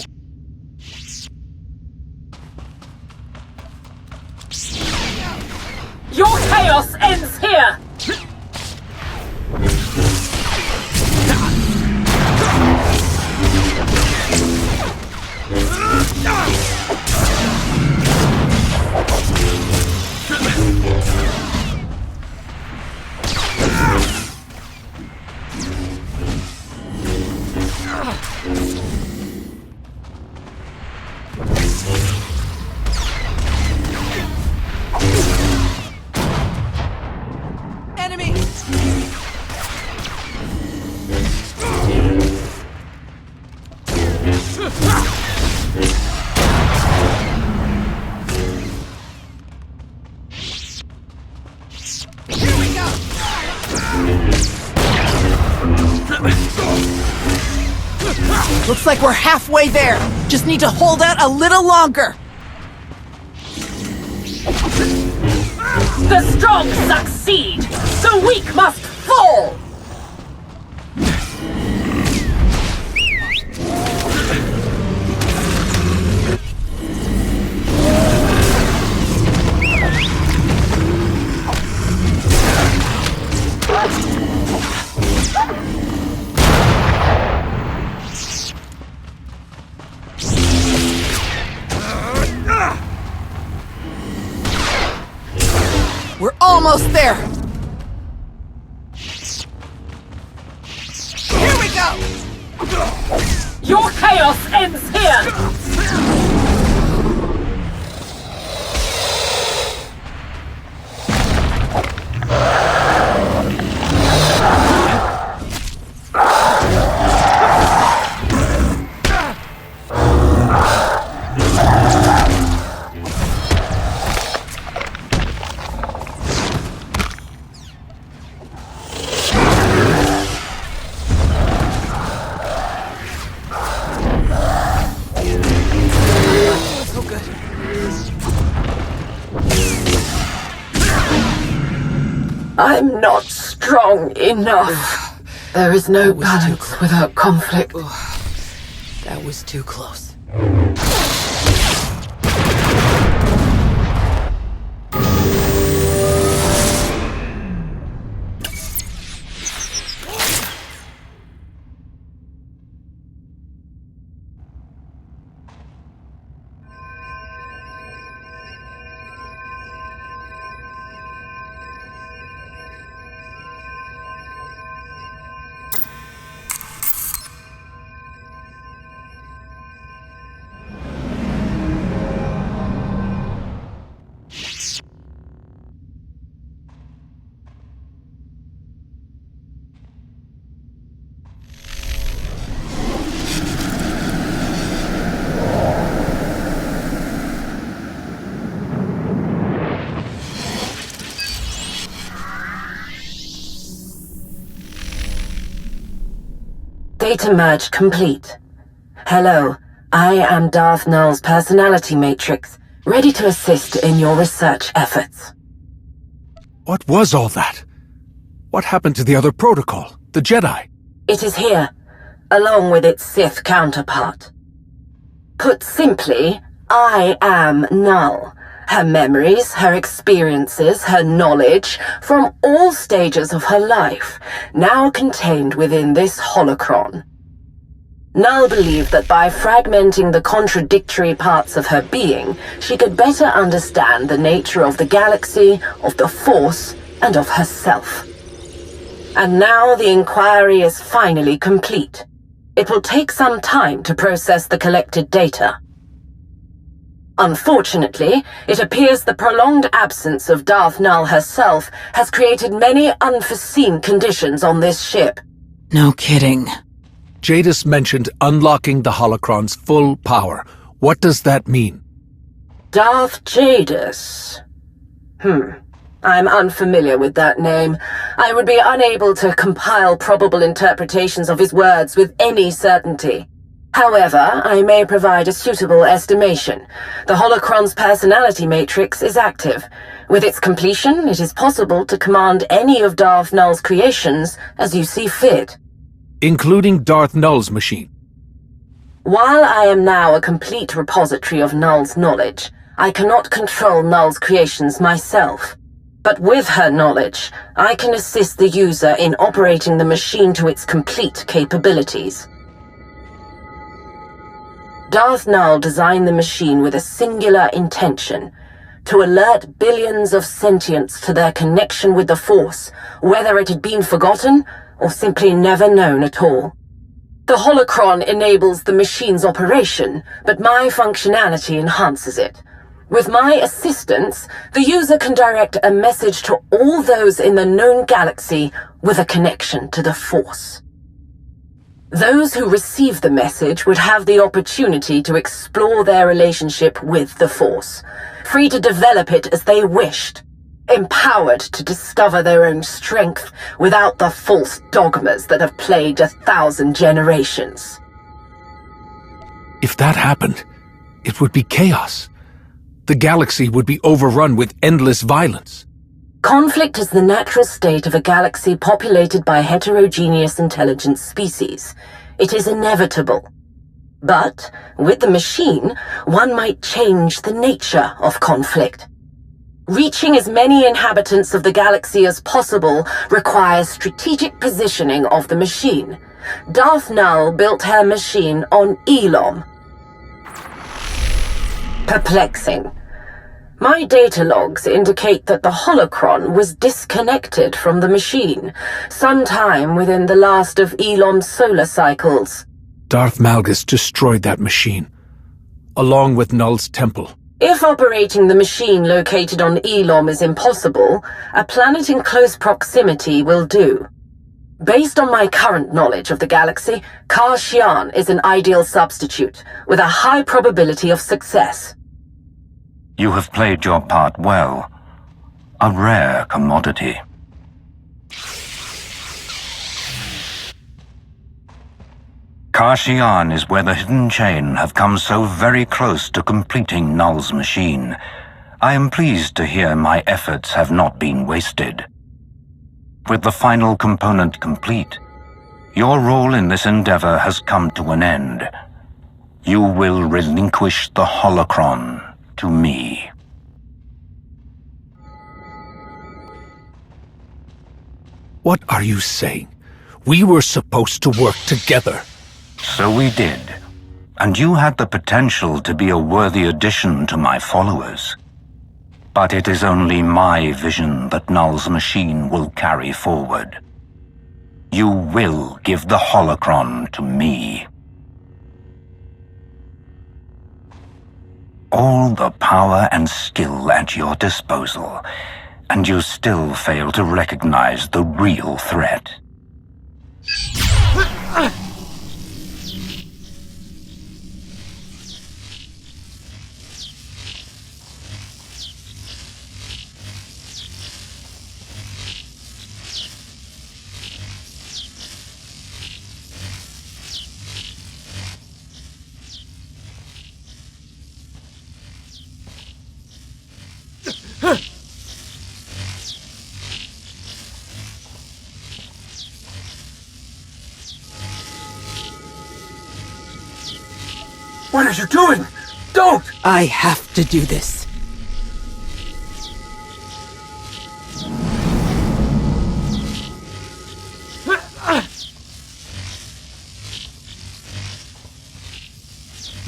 Your chaos ends here! Enemy! Here we go! Looks like we're halfway there. Just need to hold out a little longer. The strong succeed! The weak must fall! We're almost there. Here we go! Your chaos ends here! I'm not strong enough. There is no balance without conflict. That was too close. Data merge complete. Hello, I am Darth Nul's personality matrix, ready to assist in your research efforts. What was all that? What happened to the other protocol, the Jedi? It is here, along with its Sith counterpart. Put simply, I am Nul. Her memories, her experiences, her knowledge, from all stages of her life, now contained within this holocron. Nul believed that by fragmenting the contradictory parts of her being, she could better understand the nature of the galaxy, of the Force, and of herself. And now the inquiry is finally complete. It will take some time to process the collected data. Unfortunately, it appears the prolonged absence of Darth Nul herself has created many unforeseen conditions on this ship. No kidding. Jadus mentioned unlocking the holocron's full power. What does that mean? Darth Jadus. I'm unfamiliar with that name. I would be unable to compile probable interpretations of his words with any certainty. However, I may provide a suitable estimation. The holocron's personality matrix is active. With its completion, it is possible to command any of Darth Nul's creations as you see fit. Including Darth Nul's machine. While I am now a complete repository of Nul's knowledge, I cannot control Nul's creations myself. But with her knowledge, I can assist the user in operating the machine to its complete capabilities. Darth Nul designed the machine with a singular intention: to alert billions of sentients to their connection with the Force, whether it had been forgotten or simply never known at all. The holocron enables the machine's operation, but my functionality enhances it. With my assistance, the user can direct a message to all those in the known galaxy with a connection to the Force. Those who receive the message would have the opportunity to explore their relationship with the Force, free to develop it as they wished, empowered to discover their own strength without the false dogmas that have plagued 1,000 generations. If that happened, it would be chaos. The galaxy would be overrun with endless violence. Conflict is the natural state of a galaxy populated by heterogeneous intelligent species. It is inevitable. But, with the machine, one might change the nature of conflict. Reaching as many inhabitants of the galaxy as possible requires strategic positioning of the machine. Darth Nul built her machine on Elom. Perplexing. My data logs indicate that the holocron was disconnected from the machine, sometime within the last of Elom's solar cycles. Darth Malgus destroyed that machine, along with Nul's temple. If operating the machine located on Elom is impossible, a planet in close proximity will do. Based on my current knowledge of the galaxy, Kashyyyk is an ideal substitute, with a high probability of success. You have played your part well. A rare commodity. Kashyyyk is where the Hidden Chain have come so very close to completing Nul's machine. I am pleased to hear my efforts have not been wasted. With the final component complete, your role in this endeavor has come to an end. You will relinquish the holocron to me. What are you saying? We were supposed to work together. So we did. And you had the potential to be a worthy addition to my followers. But it is only my vision that Nul's machine will carry forward. You will give the holocron to me. All the power and skill at your disposal, and you still fail to recognize the real threat. What are you doing? Don't! I have to do this.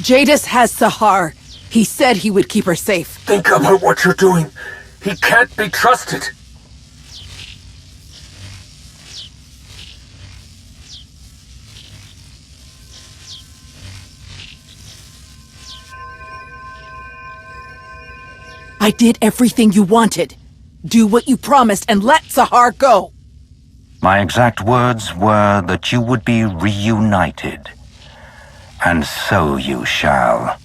Jadus has Sahar. He said he would keep her safe. Think about what you're doing. He can't be trusted. I did everything you wanted. Do what you promised and let Sahar go. My exact words were that you would be reunited. And so you shall.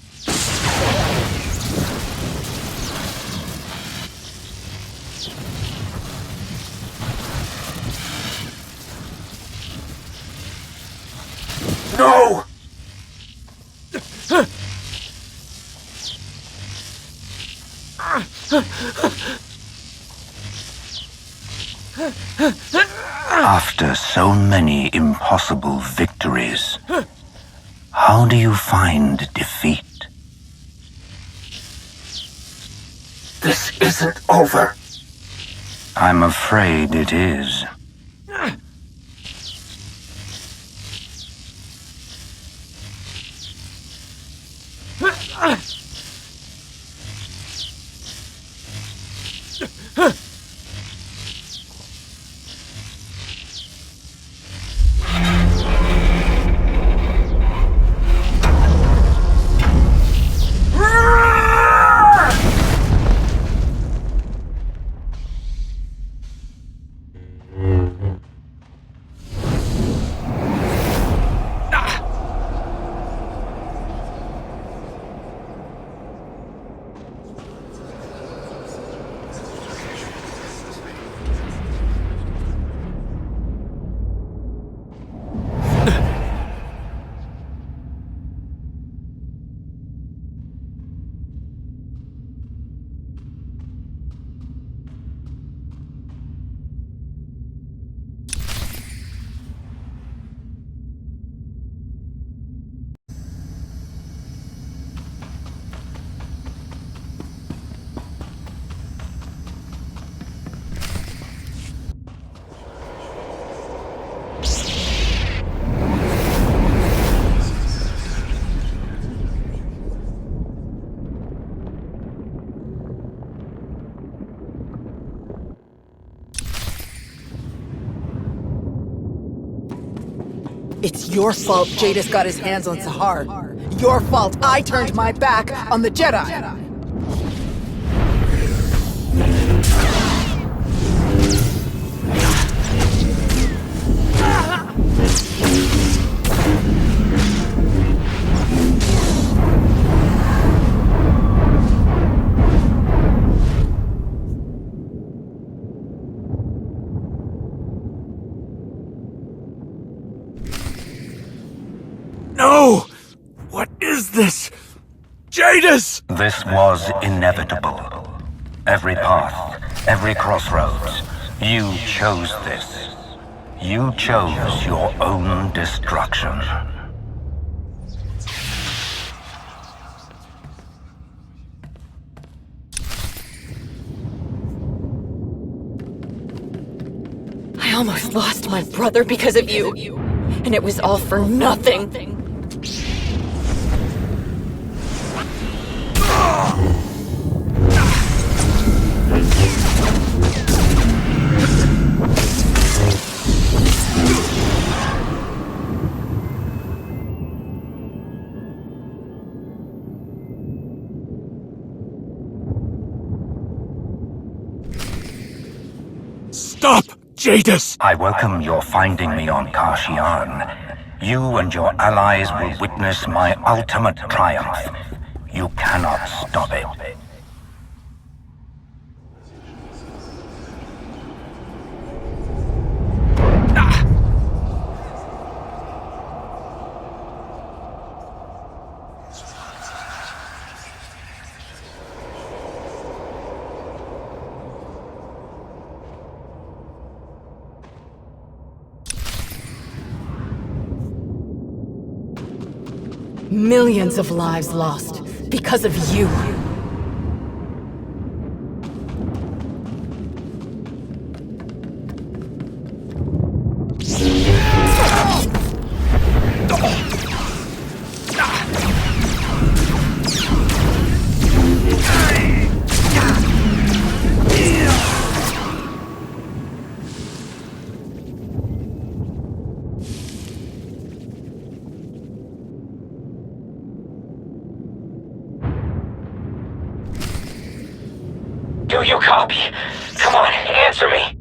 No! After so many impossible victories, How do you find defeat? This isn't over. I'm afraid it is. It's your fault Jadus got his hands on Sahar. Your fault I turned my back on the Jedi. No! What is this? Jadus! This was inevitable. Every path, every crossroads, you chose this. You chose your own destruction. I almost lost my brother because of you. And it was all for nothing. Stop, Jadus! I welcome your finding me on Kashyyyk. You and your allies will witness my ultimate triumph. You cannot stop it. Millions of lives lost because of you. Do you copy? Come on, answer me.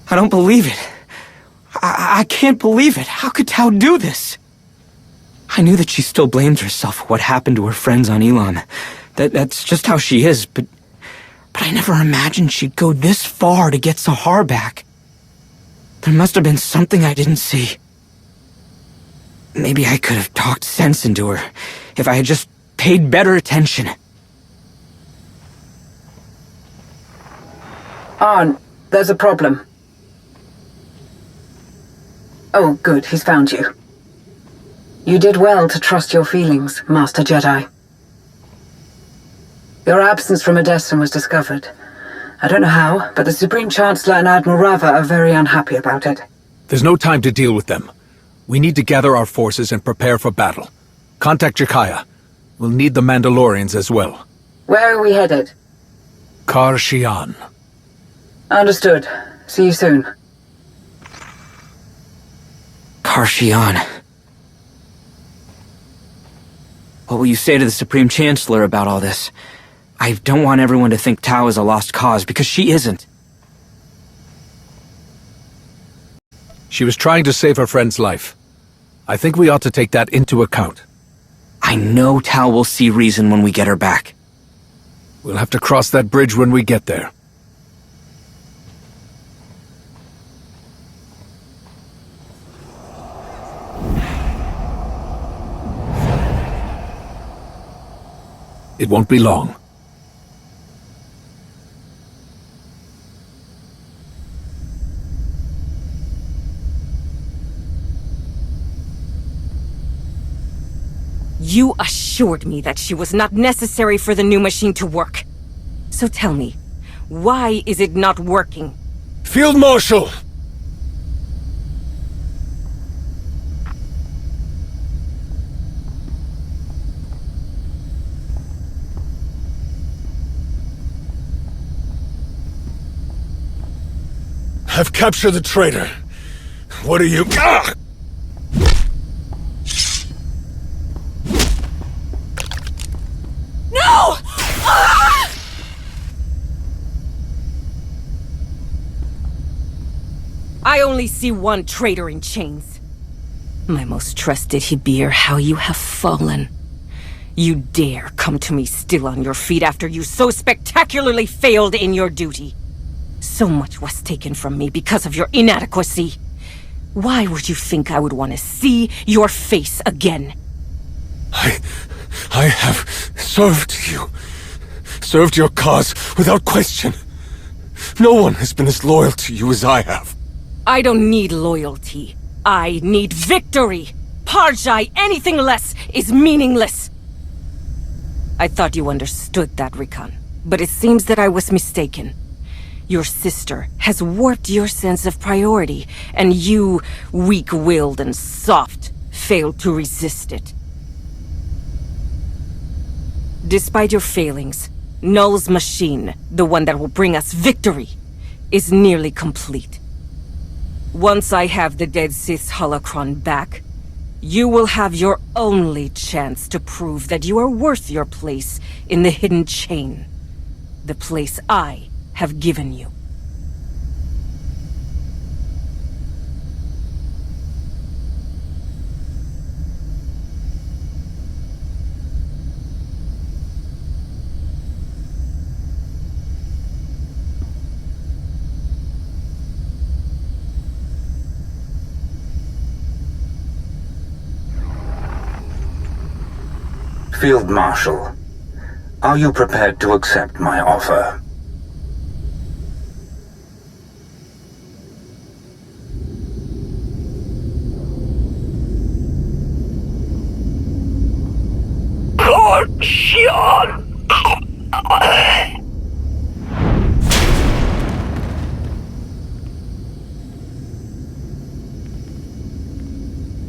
I don't believe it. I can't believe it. How could Tau do this? I knew that she still blamed herself for what happened to her friends on Elam. That's just how she is, but I never imagined she'd go this far to get Sahar back. There must have been something I didn't see. Maybe I could have talked sense into her if I had just paid better attention. Arn, there's a problem. Oh, good, he's found you. You did well to trust your feelings, Master Jedi. Your absence from Odessen was discovered. I don't know how, but the Supreme Chancellor and Admiral Rava are very unhappy about it. There's no time to deal with them. We need to gather our forces and prepare for battle. Contact Jakaya. We'll need the Mandalorians as well. Where are we headed? Kar Shian. Understood. See you soon. Kar Shian. What will you say to the Supreme Chancellor about all this? I don't want everyone to think Tau is a lost cause, because she isn't. She was trying to save her friend's life. I think we ought to take that into account. I know Tau will see reason when we get her back. We'll have to cross that bridge when we get there. It won't be long. You assured me that she was not necessary for the new machine to work. So tell me, why is it not working? Field Marshal! I've captured the traitor. What are you— Ah! No! Ah! I only see one traitor in chains. My most trusted Hibir, how you have fallen. You dare come to me still on your feet after you so spectacularly failed in your duty. So much was taken from me because of your inadequacy. Why would you think I would want to see your face again? I have served you. Served your cause without question. No one has been as loyal to you as I have. I don't need loyalty. I need victory! Parjai, anything less is meaningless! I thought you understood that, Rikan, but it seems that I was mistaken. Your sister has warped your sense of priority, and you, weak-willed and soft, failed to resist it. Despite your failings, Nul's machine, the one that will bring us victory, is nearly complete. Once I have the dead Sith's holocron back, you will have your only chance to prove that you are worth your place in the hidden chain. The place I have given you. Field Marshal, are you prepared to accept my offer?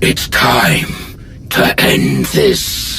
It's time to end this.